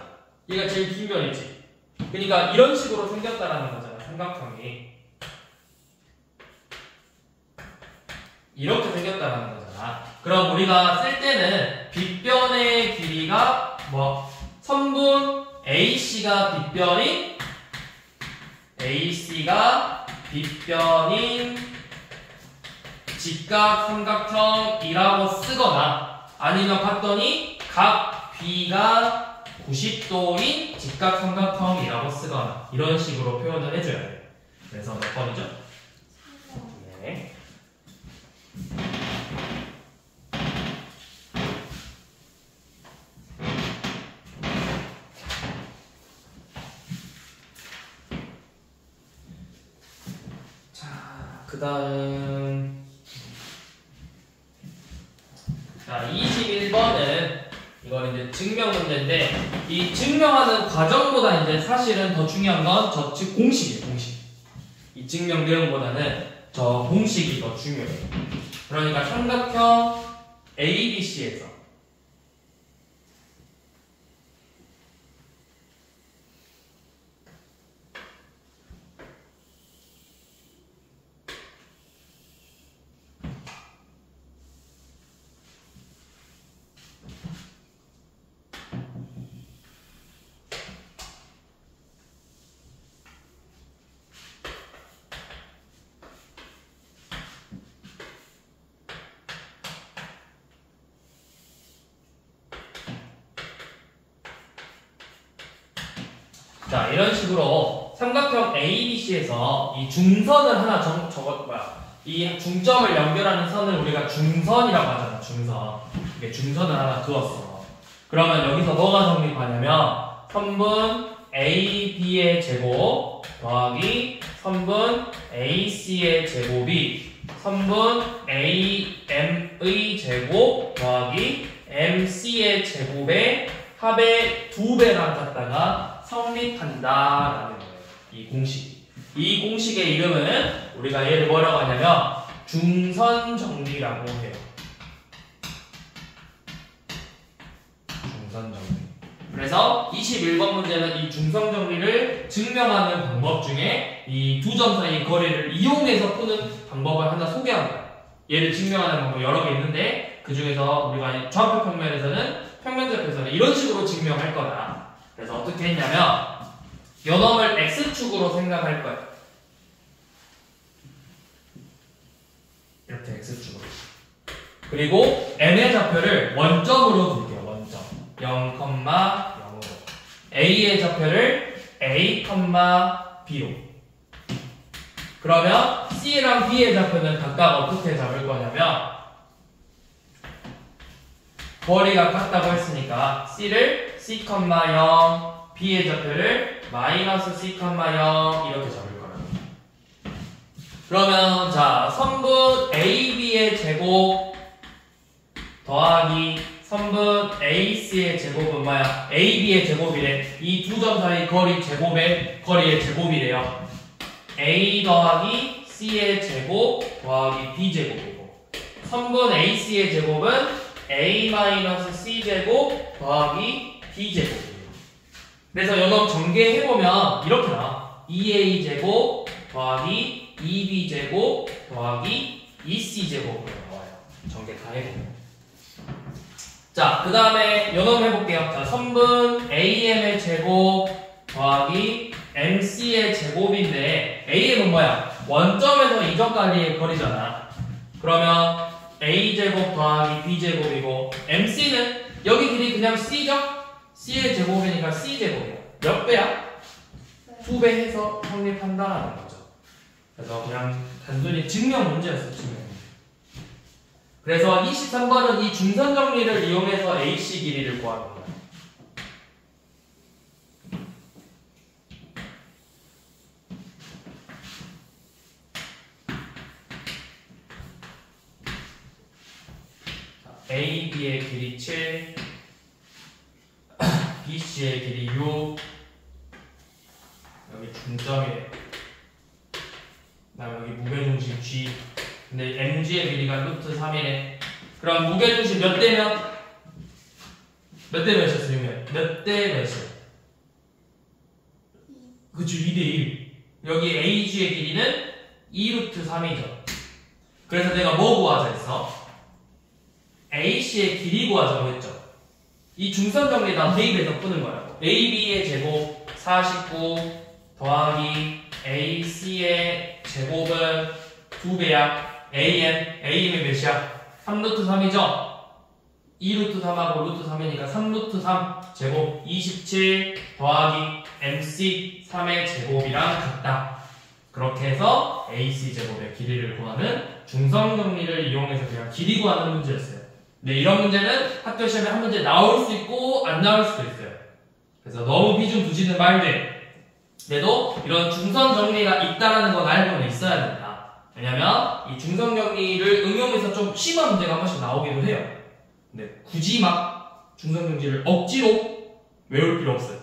얘가 제일 긴 변이지. 그러니까 이런 식으로 생겼다라는 거잖아. 삼각형이 이렇게 생겼다라는 거잖아. 그럼 우리가 쓸 때는 빗변의 길이가 뭐 선분 AC가 빗변인 직각 삼각형이라고 쓰거나 아니면 봤더니 각 B가 90도인 직각 삼각형이라고 쓰거나 이런 식으로 표현을 해줘야 돼요. 그래서 몇 번이죠? 3번. 네. 그 다음 자 21번은 이건 이제 증명 문제인데 이 증명하는 과정보다 이제 사실은 더 중요한 건 저 즉 공식이에요. 공식. 이 증명 내용보다는 저 공식이 더 중요해요. 그러니까 삼각형 ABC에서 자 이런 식으로 삼각형 ABC에서 이 중선을 하나 이 중점을 연결하는 선을 우리가 중선이라고 하잖아. 중선. 이게 중선을 하나 그었어. 그러면 여기서 뭐가 성립하냐면 선분 AB의 제곱 더하기 선분 AC의 제곱이 선분 AM의 제곱 더하기 MC의 제곱의 합의 2배랑 같다가 성립한다라는 거예요. 이 공식. 이 공식의 이름은 우리가 얘를 뭐라고 하냐면 중선정리라고 해요. 중선정리. 그래서 21번 문제는 이 중선정리를 증명하는 방법 중에 이 두 점 사이 거리를 이용해서 푸는 방법을 하나 소개한 거예요. 얘를 증명하는 방법 여러 개 있는데 그 중에서 우리가 좌표 평면에서는 평면접에서는 이런 식으로 증명할 거다. 그래서 어떻게 했냐면 요놈을 X축으로 생각할 거예요. 이렇게 X축으로. 그리고 M의 좌표를 원점으로 둘게요. 원점 0,0으로 A의 좌표를 A, B로. 그러면 C랑 B의 좌표는 각각 어떻게 잡을 거냐면 거리가 같다고 했으니까 C를 C, 0, B의 좌표를 -C, 0 이렇게 잡을 거라고. 그러면 자 선분 AB의 제곱 더하기 선분 AC의 제곱은 뭐야? AB의 제곱이래. 이 두 점 사이 거리 제곱의 거리의 제곱이래요. A 더하기 C의 제곱 더하기 B 제곱이고 선분 AC의 제곱은 A-C 제곱 더하기 B 제곱이에요. 그래서 요놈 전개해보면 이렇게 나와. 2A 제곱 더하기 2B 제곱 더하기 2C 제곱으로 나와요. 전개 다 해보면. 자, 그 다음에 요놈 해볼게요. 자, 선분 AM의 제곱 더하기 MC의 제곱인데 AM은 뭐야? 원점에서 이점까지의 거리잖아. 그러면 A제곱 더하기 B제곱이고 MC는 여기 길이 그냥 C죠? C의 제곱이니까 C제곱이야. 몇 배야? 네. 2배 해서 성립한다라는 거죠. 그래서 그냥 단순히 증명 문제였어, 증명 문제. 그래서 23번은 이 중선 정리를 이용해서 AC 길이를 구하는 거야. A, B의 길이 7, B, C의 길이 6, 여기 중점이에요. 그다음 여기 무게중심 G. 근데 MG의 길이가 루트 3이래. 그럼 무게중심 몇 대면? 몇 대 몇이었어요? 몇 대 몇이요? 그쵸, 2대1. 여기 AG의 길이는 2루트 3이죠. 그래서 내가 뭐 구하자 했어? AC의 길이 구하자고 했죠. 이 중선 정리에다 대입해서 푸는 거라고. AB의 제곱 49 더하기 AC의 제곱은 2배야. AM이 몇이야? 3루트 3이죠? 2루트 3하고 루트 3이니까 3루트 3 제곱 27 더하기 MC 3의 제곱이랑 같다. 그렇게 해서 AC 제곱의 길이를 구하는 중선 정리를 이용해서 그냥 길이 구하는 문제였어요. 근데 이런 문제는 학교 시험에 한 문제 나올 수 있고 안 나올 수도 있어요. 그래서 너무 비중 두지는 말되 그래도 이런 중선 정리가 있다라는 건 알고는 있어야 된다. 왜냐면 이 중선 정리를 응용해서 좀 심한 문제가 한 번씩 나오기도 해요. 근데 굳이 막 중선 정리를 억지로 외울 필요 없어요.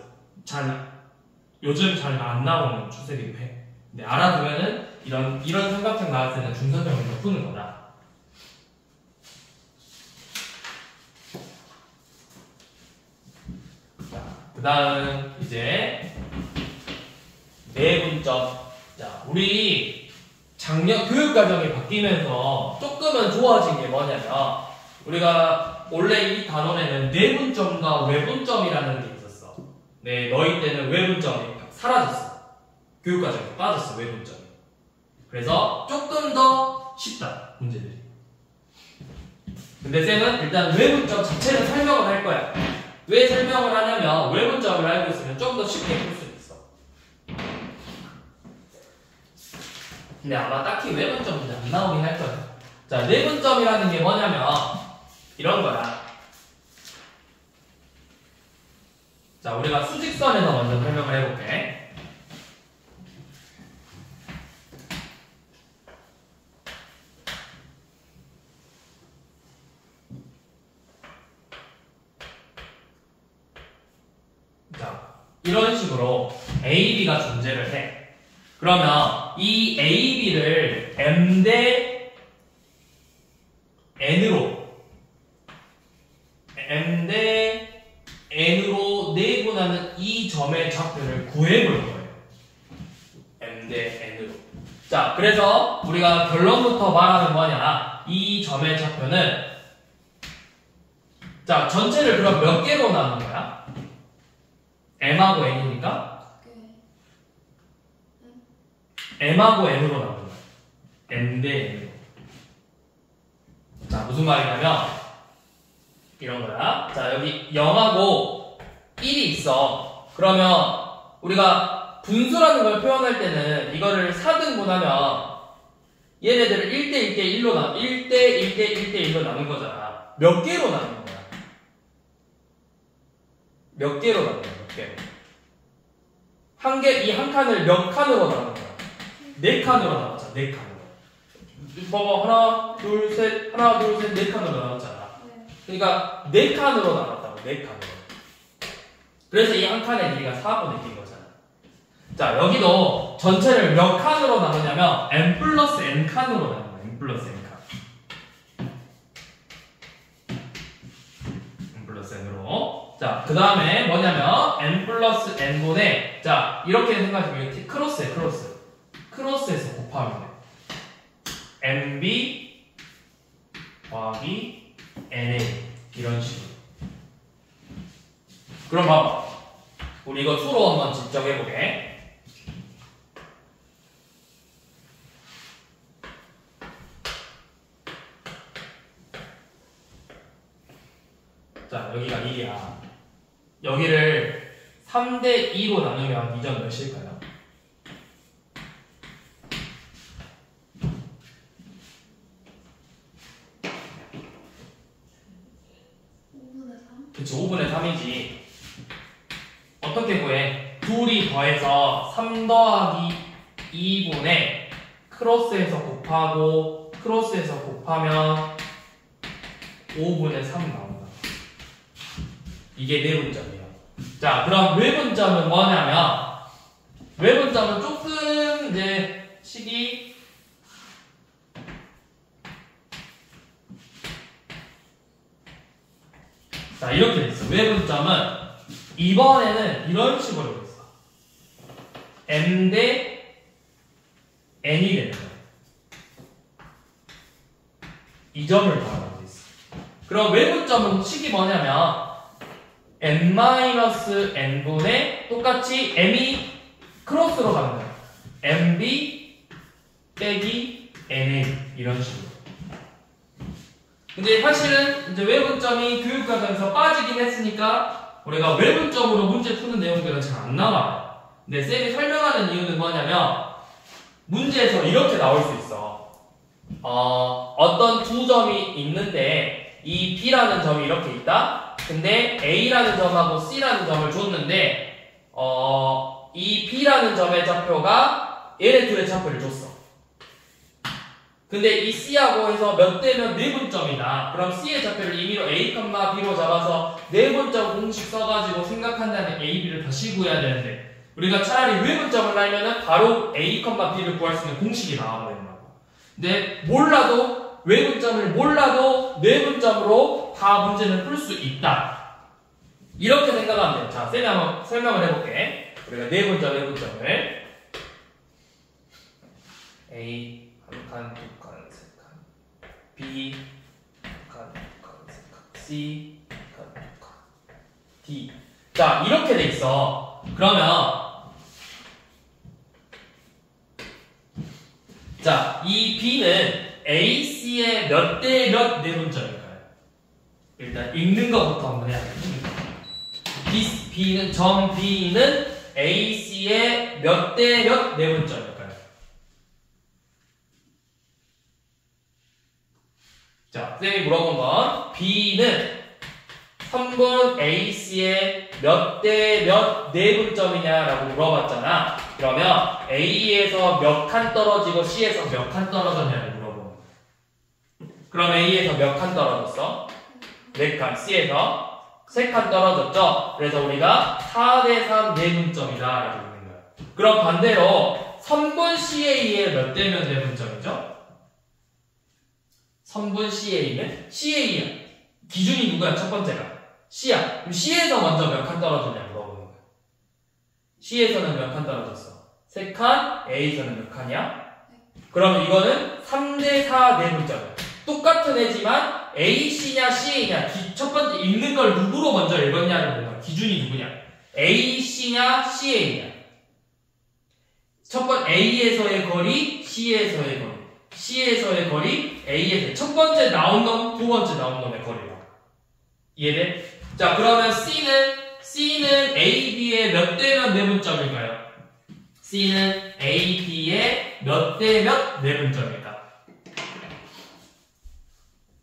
요즘 잘 안 나오는 추세기도 해. 근데 알아두면은 이런 삼각형 나왔을 때는 중선 정리를 푸는 거다. 그 다음 이제 내분점. 자, 우리 작년 교육과정이 바뀌면서 조금은 좋아진 게 뭐냐면 우리가 원래 이 단원에는 내분점과 외분점이라는 게 있었어. 네, 너희 때는 외분점이 사라졌어. 교육과정에서 빠졌어, 외분점이. 그래서 조금 더 쉽다, 문제들이. 근데 쌤은 일단 외분점 자체를 설명을 할 거야. 왜 설명을 하냐면 외분점을 알고 있으면 좀 더 쉽게 풀 수 있어. 근데 아마 딱히 외분점 문제 안 나오긴 할 거야. 자, 내분점이라는 게 뭐냐면 이런 거야. 자, 우리가 수직선에서 먼저 설명을 해볼게. 자, 이런 식으로 AB가 존재를 해. 그러면 이 AB를 M 대 N으로 내분하는 이 점의 좌표를 구해볼 거예요. M 대 N으로. 자, 그래서 우리가 결론부터 말하는 뭐냐? 이 점의 좌표는 자, 전체를 그럼 몇 개로 나눈 거야? M하고 N이니까 M하고 N으로 나눈 거야. M 대 N으로. 자, 무슨 말이냐면 이런 거야. 자, 여기 0하고 1이 있어. 그러면 우리가 분수라는 걸 표현할 때는 이거를 4등분하면 얘네들을 1대 1대 1로 나눈 거잖아. 몇 개로 나눈 거야? 몇 개로 나눈 거야? 몇 개로? 이 한 칸을 몇 칸으로 나눈 거야? 4칸으로 나눴잖아. 4칸으로. 봐봐. 하나, 둘, 셋, 4칸으로 나눴잖아. 그러니까 4칸으로 나눴다고. 4칸으로. 그래서 이 한 칸의 길이가 4분의 1인 거잖아. 자, 여기도 전체를 몇 칸으로 나누냐면 n 플러스 n 칸으로 나눈 거야. n 플러스 n 칸. n 플러스 n으로. 자, 그 다음에 뭐냐면 n 플러스 n분의 자, 이렇게 생각하시면 크로스에 크로스. 크로스에서 곱하면 돼. NB 더하기 NA 이런 식으로. 그럼 봐봐. 우리 이거 수로 한번 직접 해보게. 자, 여기가 1이야. 여기를 3대 2로 나누면 2점 몇일까요? 5분의 3? 그치, 5분의 3이지. 어떻게 구해? 둘이 더해서 3 더하기 2분의 크로스해서 곱하고 크로스해서 곱하면 5분의 3 나온다. 이게 내분점이에요. 자, 그럼 외분점은 뭐냐면 외분점은 조금 이제 식이 자, 이렇게 돼 있어. 외분점은 이번에는 이런 식으로 돼 있어. m 대 n이 되는 거야. 이 점을 더하라고 돼 있어. 그럼 외분점은 식이 뭐냐면 n-n분의 똑같이 m이 크로스로 가는 거야. mb 빼기 na 이런 식으로. 근데 사실은 이제 외분점이 교육과정에서 빠지긴 했으니까 우리가 외분점으로 문제 푸는 내용들은 잘 안 나와요. 근데 쌤이 설명하는 이유는 뭐냐면 문제에서 이렇게 나올 수 있어. 어떤 두 점이 있는데 이 B라는 점이 이렇게 있다. 근데 A라는 점하고 C라는 점을 줬는데 이 B라는 점의 좌표가 얘네 둘의 좌표를 줬어. 근데 이 C하고 해서 몇 대면 내분점이다. 그럼 C의 좌표를 임의로 A, B로 잡아서 내분점 공식 써가지고 생각한 다음에 A, B를 다시 구해야 되는데 우리가 차라리 외분점을 알면은 바로 A, B를 구할 수 있는 공식이 나와버린다고. 근데 몰라도 외분점을 몰라도 내분점으로 다 문제는 풀 수 있다. 이렇게 생각하면 돼요. 자, 쌤이 한번 설명을 해볼게. 우리가 내분점, 외분점을 A 한 칸, 두 칸, 세 칸, B 한 칸, 두 칸, 세 칸, C 한 칸, 두 칸, D. 자, 이렇게 돼 있어. 그러면 자, 이 B는 AC의 몇 대 몇 내분점일까요? 일단 읽는 것부터 한번 해야 되겠습니다. B는 점 B는 AC의 몇 대 몇 내분점일까요? 자, 쌤이 물어본 건 B는 3번 AC의 몇 대 몇 내분점이냐라고 물어봤잖아. 그러면 A에서 몇 칸 떨어지고 C에서 몇 칸 떨어졌냐를 물어보는 거야. 그럼 A에서 몇 칸 떨어졌어? 4칸. C에서 3칸 떨어졌죠? 그래서 우리가 4대 3 내분점이다 라고 있는 거야. 그럼 반대로 3번 CA의 몇 대 몇 내분점이죠? 3분 CA는 CA야. 기준이 누구야? 첫 번째가 C야. 그럼 C에서 먼저 몇 칸 떨어졌냐 물어보는 거야. C에서는 몇 칸 떨어졌어? 3칸. A에서는 몇 칸이야? 그럼 이거는 3대 4 내분점이야. 똑같은 애지만 AC냐 CA냐 첫 번째 읽는 걸 누구로 먼저 읽었냐를 보는 거야. 기준이 누구냐? AC냐 CA냐. 첫 번째 A에서의 거리, C에서의 거리. C에서의 거리, A에서 첫 번째 나온 놈, 두 번째 나온 놈의 거리야. 이해돼? 자, 그러면 C는 A, B의 몇 대 몇 내분점일까요? C는 A, B의 몇 대 몇 내분점이다.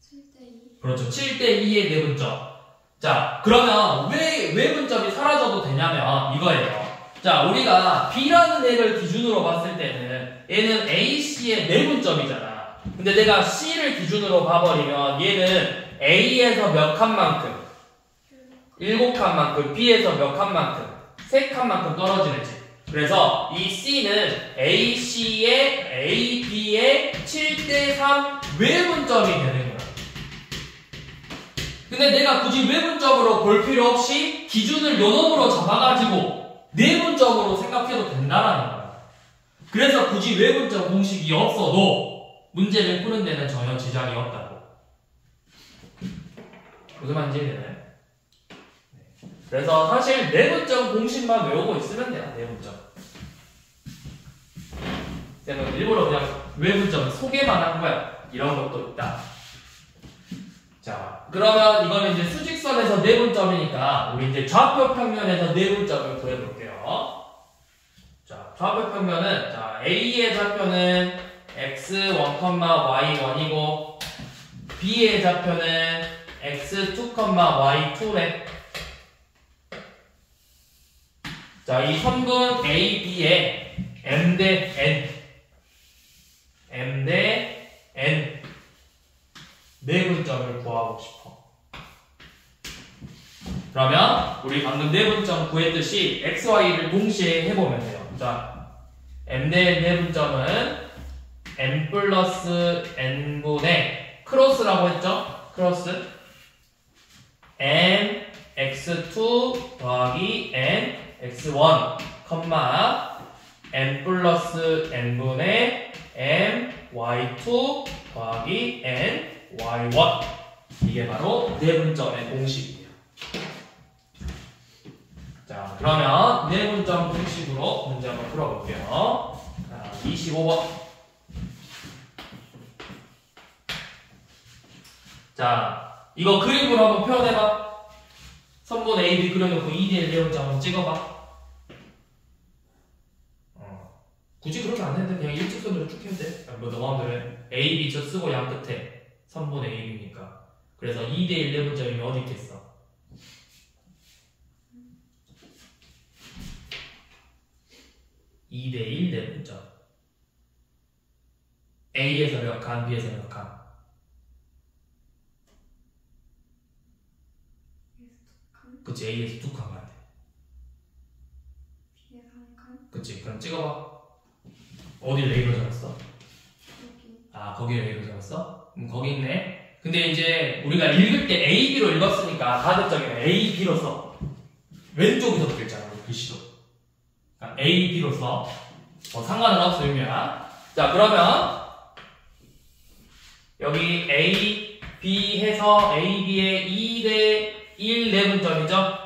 7대2. 그렇죠. 7대 2의 내분점. 자, 그러면 왜 외분점이 사라져도 되냐면 이거예요. 자, 우리가 B라는 애를 기준으로 봤을 때는 얘는 AC의 내분점이잖아. 근데 내가 C를 기준으로 봐버리면 얘는 A에서 몇 칸만큼, 7칸만큼, B에서 몇 칸만큼, 3칸만큼 떨어지는지. 그래서 이 C는 AC의 AB의 7대 3 외분점이 되는 거야. 근데 내가 굳이 외분점으로 볼 필요 없이 기준을 요 놈으로 잡아가지고 내분점으로 생각해도 된다라는 거야. 그래서 굳이 외분점 공식이 없어도 문제를 푸는 데는 전혀 지장이 없다고. 무슨 말인지 이해되나요? 네. 그래서 사실 내분점 공식만 외우고 있으면 돼요. 내분점. 쌤은 일부러 그냥 외분점 소개만 한 거야. 이런 것도 있다. 자, 그러면 이거는 이제 수직선에서 내분점이니까 우리 이제 좌표 평면에서 내분점을 구해볼게요. 자, 좌표 평면은 자 A의 좌표는 x1, y1이고 B의 좌표는 x2, y2래. 자, 이 선분 A, B에 M 대 N 내분점을 구하고 싶어. 그러면 우리 방금 내분점 구했듯이 x, y를 동시에 해보면 돼요. 자, M 대 내분점은 n 플러스 n분의 크로스라고 했죠? 크로스 n x2 더하기 n x1 n 플러스 n분의 m y2 더하기 n y1 이게 바로 내분점의 공식이에요. 자, 그러면 내분점 공식으로 문제 한번 풀어볼게요. 자, 25번. 자, 이거 그림으로 한번 표현해봐. 선분 AB 그려놓고 2대1 내분점 한번 찍어봐. 굳이 그렇게 안 해도 돼. 그냥 일직선으로 쭉 해도 돼. 뭐 너 마음대로 해. AB 저 쓰고 양 끝에 선분 AB니까. 그래서 2대1 내분점이 어디 있겠어? (2대 1) 내분점. A에서 몇 칸, B에서 몇 칸? 그치, A에서 2칸 가야 돼. B에서 1칸. 그치, 그럼 찍어봐. 어디 레이로 잡았어? 여기. 아, 거기 레이로 잡았어? 거기 있네. 근데 이제 우리가 읽을 때 A, B로 읽었으니까 가급적이면 A, B로 써. 왼쪽에서부터 읽잖아, 우리 글씨도. 그러니까 A, B로 써. 상관은 없어, 의미야. 자, 그러면 여기 A, B 해서 A, B의 2대 1 내분점이죠?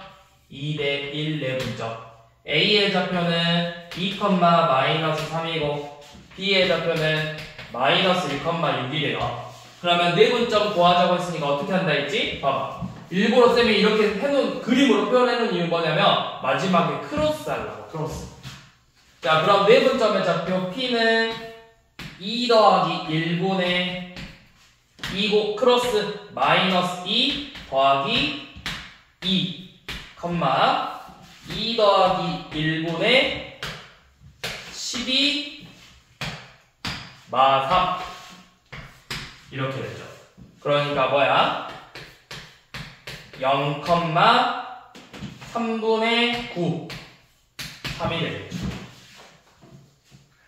2대 1 내분점. A의 좌표는 2, 마이너스 3이고 B의 좌표는 마이너스 1, 6이래요. 그러면 내분점 구하자고 했으니까 어떻게 한다 했지? 봐봐. 일부러 쌤이 이렇게 해놓은 그림으로 표현해놓은 이유는 뭐냐면 마지막에 크로스 하려고. 크로스. 자, 그럼 내분점의 좌표 P는 2 더하기 1분의 2고 크로스 마이너스 2 더하기 2 2 더하기 1분의 12 마 3 이렇게 되죠. 그러니까 뭐야? 0,3분의 9 3이 되겠죠.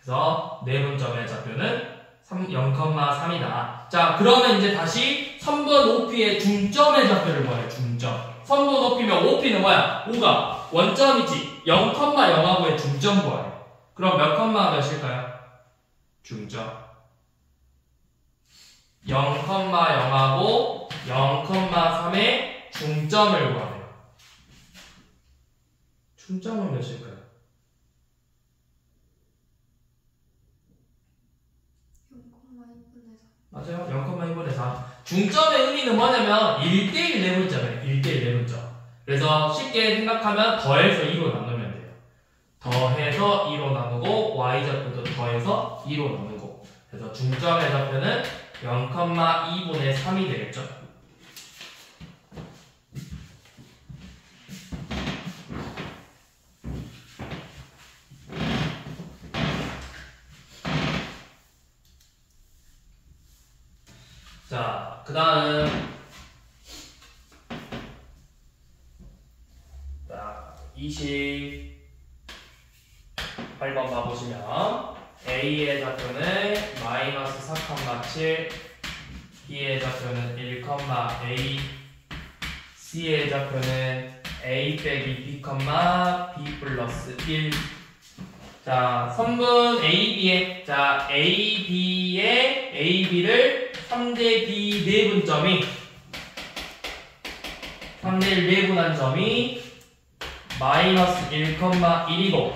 그래서 내분점의 좌표는 0,3이다. 자, 그러면 이제 다시 선분 OP의 중점의 좌표를 구해요. 중점. 선분 OP면 OP는 뭐야? 5가 원점이지. 0,0하고의 중점 구하래. 그럼 몇 컴마 몇일까요? 중점. 0,0하고 0,3의 중점을 구하래요. 중점은 몇일까요? 0,2분의 4. 맞아요. 0,2분의 4. 중점의 의미는 뭐냐면 1대1 내분점이에요. 1대1 내분점. 그래서 쉽게 생각하면 더해서 2로 나누면 돼요. 더해서 2로 나누고 y좌표도 더해서 2로 나누고. 그래서 중점의 좌표는 0,2분의 3이 되겠죠. 자, 그 다음 28번 봐보시면 A의 좌표는 마이너스 4,7 B의 좌표는 1,A C의 좌표는 A 빼기 B, B 플러스 1. 자, 선분 AB의 자 AB의 AB를 3대 B 내분점이 3대 1 내분한 점이 마이너스 1,1이고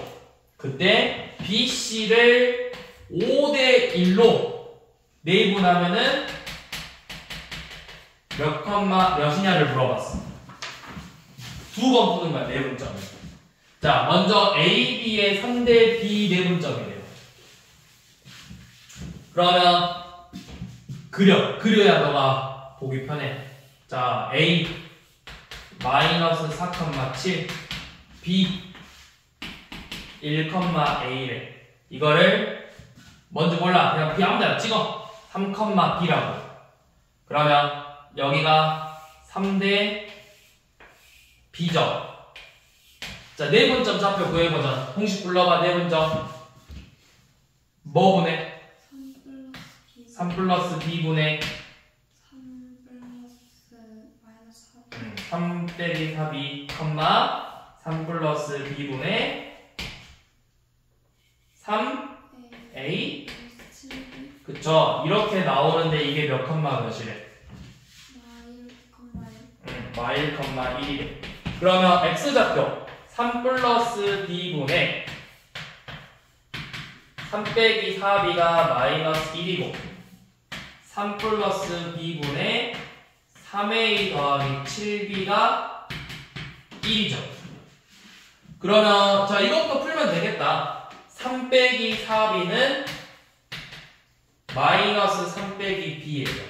그때 BC를 5대 1로 내분하면은 몇이냐를 물어봤어. 두 번 푸는 거야, 내분점을. 자, 먼저 A, B의 3대 B 내분점이래요. 그러면 그려야 너가 보기 편해. 자, A 마이너스 4,7 B 1,A래. 이거를 뭔지 몰라. 그냥 B 아무데나 찍어. 3,B라고. 그러면 여기가 3대 B죠. 자, 내분점 좌표 구해보자. 공식 불러봐. 내분점 뭐 분해? 3 플러스 B분의 3 플러스 마이너스 3 빼기 4B, 3 플러스 B분의 3A. 그쵸? 이렇게 나오는데 이게 몇 몇이래? 마일, 1,1이래. 그러면 X좌표 3 플러스 B분의 3 빼기 4B가 마이너스 1이고 3 플러스 B분의 3A 더하기 7B가 1이죠. 그러면 자 이것도 풀면 되겠다. 3 빼기 4B는 마이너스 3 빼기 B예요.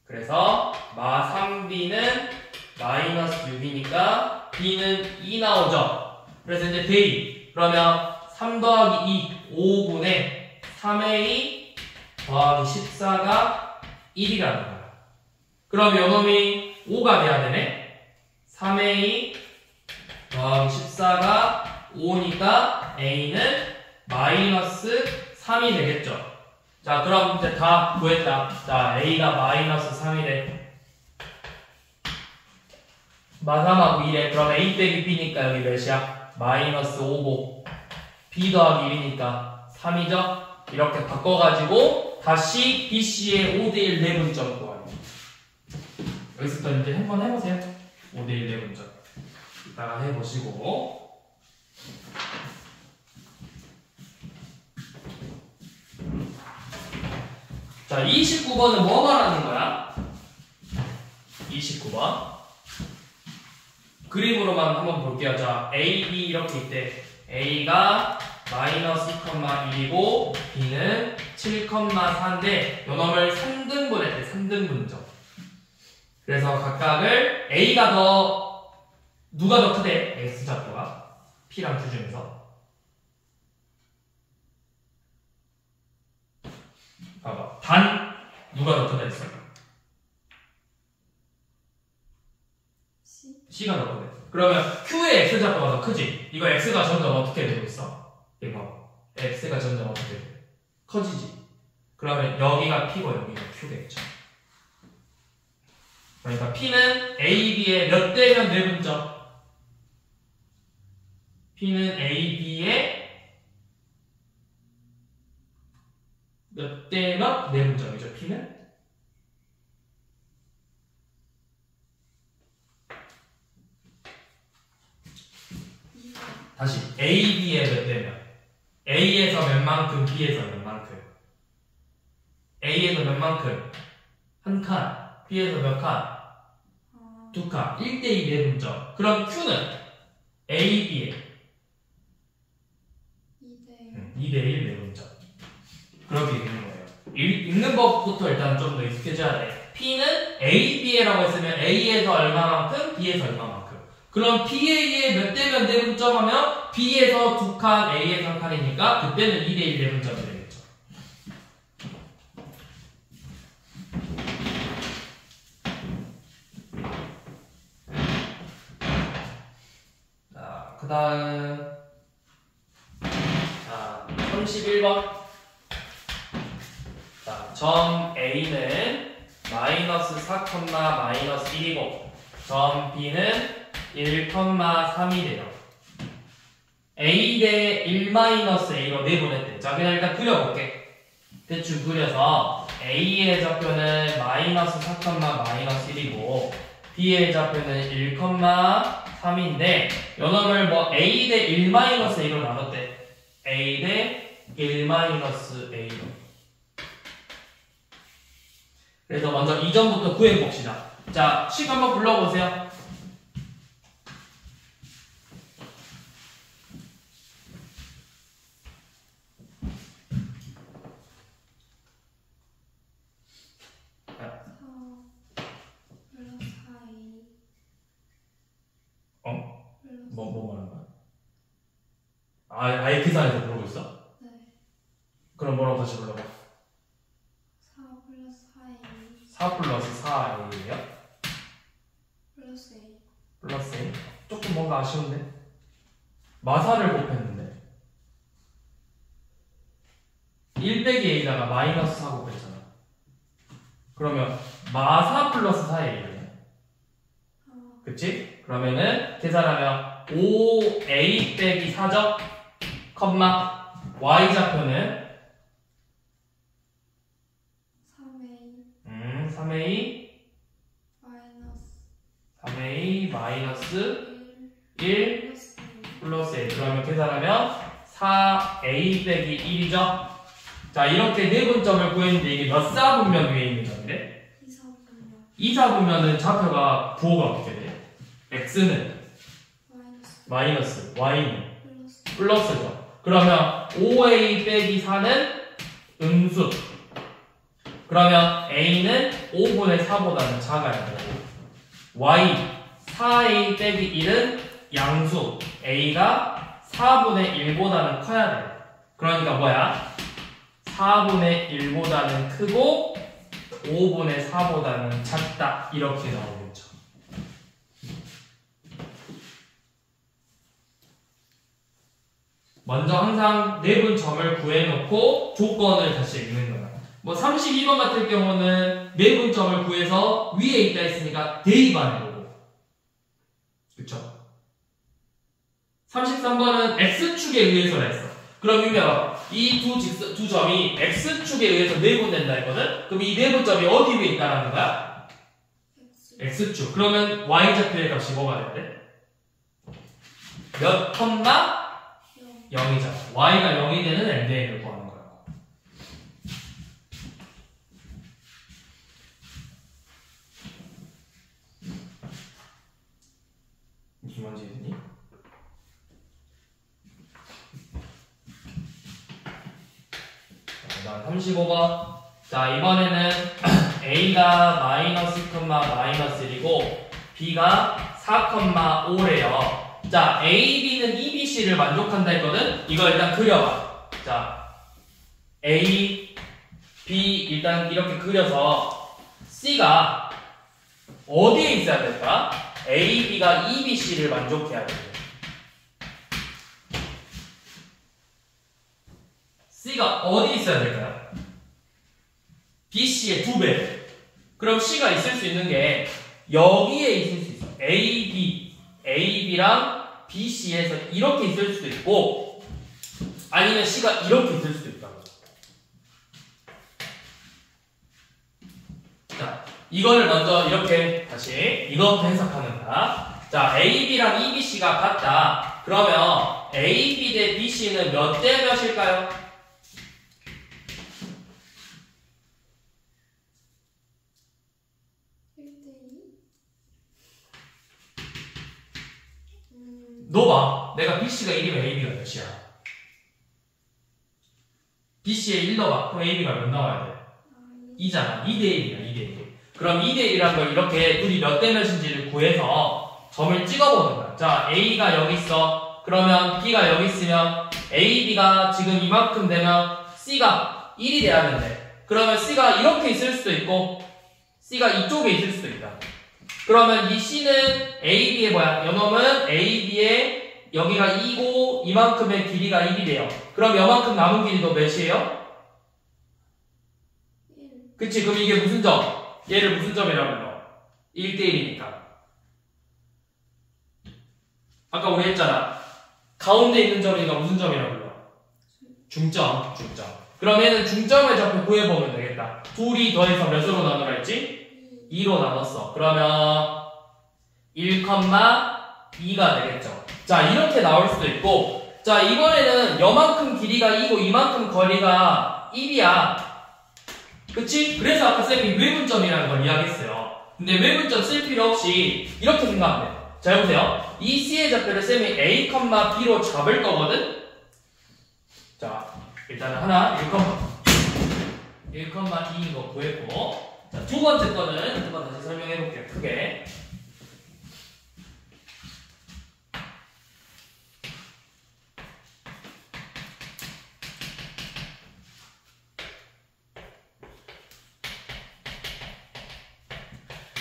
그래서 마 3B는 마이너스 6이니까 B는 2 나오죠. 그래서 이제 대입. 그러면 3 더하기 2, 5분의 3A 더하기 14가 1이라는 거야. 그럼 요놈이 5가 돼야 되네. 3A 더하기 14가 5니까 A는 마이너스 3이 되겠죠. 자, 그럼 이제 다 구했다. 자, A가 마이너스 3이래. 마3하고 2래. 그럼 A 빼기 B니까 여기 몇이야? 마이너스 5고 B 더하기 1이니까 3이죠? 이렇게 바꿔가지고 다시 BC의 5대1 내분점 구하래. 여기서부터 이제 한번 해보세요. 5대1 내분점. 이따가 해보시고. 자, 29번은 뭐 말하는 거야? 29번. 그림으로만 한번 볼게요. 자, A, B 이렇게 있대. A가 마이너스 2,1이고 B는 7,4인데 요놈을 3등분 했대. 3등분점. 그래서 각각을 A가 누가 더 크대? X좌표가 P랑 Q 중에서 봐봐. 단 누가 더 크다 했어? C가 더 크대. 그러면 Q의 X좌표가 더 크지? 이거 X가 점점 어떻게 되고 있어? 이거 X가 점점 어떻게 돼? 커지지? 그러면 여기가 P고 여기가 Q겠죠. 그러니까 P는 A, B의 몇 대면 내분점? P는 A, B의 몇 대면 내분점이죠, P는? 다시 A, B의 몇 대면? A에서 몇 만큼, B에서 몇 만큼? A에서 몇 만큼? 한 칸. B에서 몇 칸? 두 칸. 1대2 내분점. 그럼 Q는 A, B의 2대1 내분점. 그렇게 읽는 거예요. 읽는 법부터 일단 좀 더 익숙해져야 돼. P는 A, B라고 했으면 A에서 얼마만큼, B에서 얼마만큼. 그럼 PA의 몇 대면 내분점 하면 B에서 두 칸, A에서 한 칸이니까 그때는 2대1 내분점이 되겠죠. 자, 그 다음 31번. 자, 점 A는 마이너스 4, 마이너스 1이고 점 B는 1,3이래요. A 대 1-A로 내보냈대. 자, 그냥 일단 그려볼게. 대충 그려서 A의 좌표는 마이너스 4, 마이너스 1이고 B의 좌표는 1,3인데 요놈을 뭐 A 대 1-A로 나눴대. A 대 1-A로. 그래서 먼저 이점부터 구해봅시다. 자, 식 한번 불러보세요. 뭐 말하는 거야? 아예 계산해서 부르고 있어? 네. 그럼 뭐라고 다시 불러봐. 4 플러스 4A 4 플러스 4A예요? 플러스 A. 플러스 A? 조금 뭔가 아쉬운데? 마사를 곱했는데 1 빼기 A다가 마이너스 4 곱했잖아. 그러면 마사 플러스 4A예요. 그치? 그러면은 계산하면 5A 빼기 4죠? 컴마 Y좌표는 3A 3A 마이너스 3A 마이너스 1 플러스 A. 플러스 A. 그러면 계산하면 4A 빼기 1이죠? 자, 이렇게 네분점을 구했는데 이게 몇 사분면 위에 있는 점이래? 2사분면 2사분면은 좌표가 부호가 어떻게 돼? X는 마이너스, Y는 플러스 플러스죠. 그러면 5A 빼기 4는 음수. 그러면 A는 5분의 4보다는 작아야 되고 Y 4A 빼기 1은 양수. A가 4분의 1보다는 커야 돼. 그러니까 뭐야? 4분의 1보다는 크고 5분의 4보다는 작다. 이렇게 나오겠죠. 먼저 항상 네분점을 구해놓고 조건을 다시 읽는 거야. 뭐 32번 같은 경우는 네분점을 구해서 위에 있다 했으니까 대입하는 거고. 그쵸? 33번은 X축에 의해서라 했어. 그러면 이 두 점이 X축에 의해서 네분된다 했거든? 그럼 이 네분점이 어디 위에 있다라는 거야? X축. 그러면 Y좌표의 값이 뭐가 돼야 돼? 몇 컴마? 0이죠. Y가 0이 되는 MDN을 구하는 거예요. 무슨 말인지 했니? 자, 그다음 35번. 자, 이번에는 A가 마이너스 컴마 마이너스 1이고 B가 4,5래요. 자, A, B는 E, B, C를 만족한다 했거든? 이거 일단 그려봐. 자, A, B 일단 이렇게 그려서 C가 어디에 있어야 될까? A, B가 E, B, C를 만족해야 돼. C가 어디 있어야 될까요? B, C의 2배. 그럼 C가 있을 수 있는 게 여기에 있을 수 있어. A, B랑 B, C에서 이렇게 있을 수도 있고 아니면 C가 이렇게 있을 수도 있다고. 자, 이거를 먼저 이렇게 다시 이것부터 해석하는 거야. 자, A, B랑 E, B, C가 같다. 그러면 A, B 대 B, C는 몇 대 몇일까요? 1대2 너 봐. 내가 BC가 1이면 AB가 몇이야? BC에 1 넣어봐. 그럼 AB가 몇 나와야 돼? 2잖아. 2대1이야. 2대1. 그럼 2대1이란 걸 이렇게 둘이 몇 대 몇인지를 구해서 점을 찍어보는 거야. 자, A가 여기 있어. 그러면 B가 여기 있으면 A, B가 지금 이만큼 되면 C가 1이 돼야 되는데 그러면 C가 이렇게 있을 수도 있고 C가 이쪽에 있을 수도 있다. 그러면 이 C는 A, B의 뭐야? 요놈은 A, B의 여기가 2고 이만큼의 길이가 1이 돼요. 그럼 요만큼 남은 길이도 몇이에요? 1 그치? 그럼 이게 무슨 점? 얘를 무슨 점이라고 불러? 1대1이니까. 아까 우리 했잖아. 가운데 있는 점이니까 무슨 점이라고 불러? 중점. 그럼 얘는 중점의 좌표 구해보면 되겠다. 둘이 더해서 몇으로 나누라 했지? 2로 나눴어. 그러면 1,2가 되겠죠. 자, 이렇게 나올 수도 있고, 자, 이번에는 요만큼 길이가 2고 이만큼 거리가 1이야. 그치? 그래서 아까 쌤이 외분점이라는 걸 이야기했어요. 근데 외분점 쓸 필요 없이 이렇게 생각하면 돼요. 자, 해보세요. 이 C의 좌표를 쌤이 A, B로 잡을 거거든? 자, 일단은 하나 1,2인 거 구했고, 자, 두 번째 거는 한번 다시 설명해 볼게요. 크게.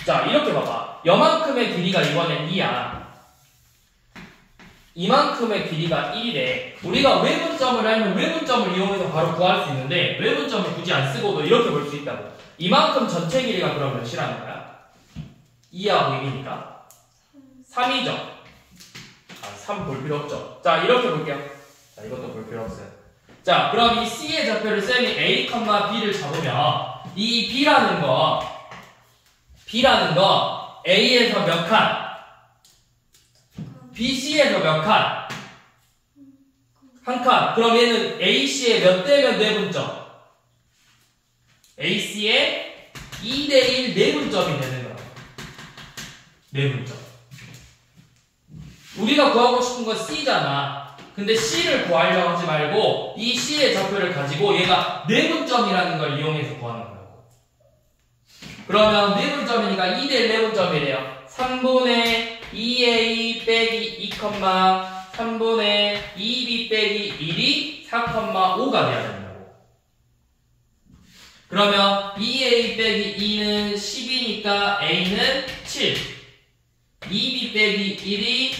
자, 이렇게 봐봐. 요만큼의 길이가 이번엔 2야. 이만큼의 길이가 1이래. 우리가 외분점을 하면 외분점을 이용해서 바로 구할 수 있는데 외분점을 굳이 안 쓰고도 이렇게 볼 수 있다고. 이만큼 전체 길이가 그럼 몇이라는 거야? 2하고 1이니까 3이죠. 아, 3 볼 필요 없죠. 자, 이렇게 볼게요. 자, 이것도 볼 필요 없어요. 자, 그럼 이 C의 좌표를 쌤이 A, B를 잡으면 이 B라는 거 A에서 몇 칸? BC에서 몇 칸? 한 칸. 그럼 얘는 AC의 몇 대 몇 내분점? AC의 2대1 내분점이 되는 거야. 내분점. 우리가 구하고 싶은 건 C잖아. 근데 C를 구하려고 하지 말고 이 C의 좌표를 가지고 얘가 내분점이라는 걸 이용해서 구하는 거야. 그러면 내분점이니까 2대1 내분점이래요. 3분의 2a 빼기 2, 3분의 2b 빼기 1이 4,5가 돼야 된다고. 그러면 2a 빼기 2는 10이니까 a는 7, 2b 빼기 1이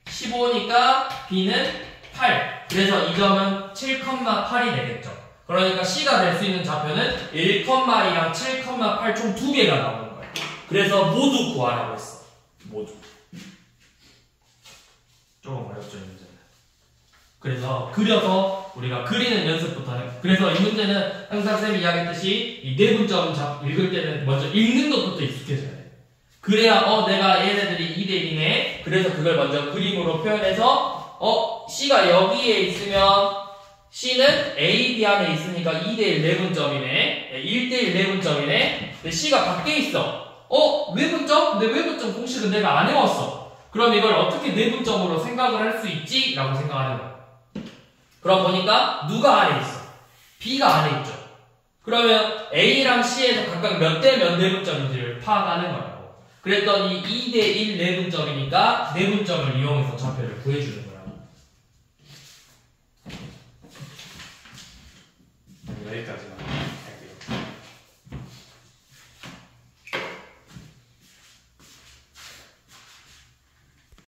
15니까 b는 8. 그래서 이 점은 7,8이 되겠죠. 그러니까 C가 될 수 있는 좌표는 1,2랑 7,8 총 2개가 나오는 거예요. 그래서 모두 구하라고 했어. 모두. 조금 어렵죠, 이 문제는. 그래서 그려서 우리가 그리는 연습부터 해요. 그래서 이 문제는 항상 쌤이 이야기했듯이 이 내분점 읽을 때는 먼저 읽는 것부터 익숙해져야 돼. 그래야 내가 얘네들이 2대1이네. 그래서 그걸 먼저 그림으로 표현해서 C가 여기에 있으면 C는 A, B 안에 있으니까 2대1 내분점이네. 1대1 내분점이네. 근데 C가 밖에 있어. 외분점? 근데 외분점 공식은 내가 안 해왔어. 그럼 이걸 어떻게 내분점으로 생각을 할 수 있지? 라고 생각하는 거야. 그럼 보니까 누가 안에 있어? B가 안에 있죠. 그러면 A랑 C에서 각각 몇 대 몇 내분점인지를 파악하는 거라고. 그랬더니 2대1 내분점이니까 내분점을 이용해서 좌표를 구해주는 거라고.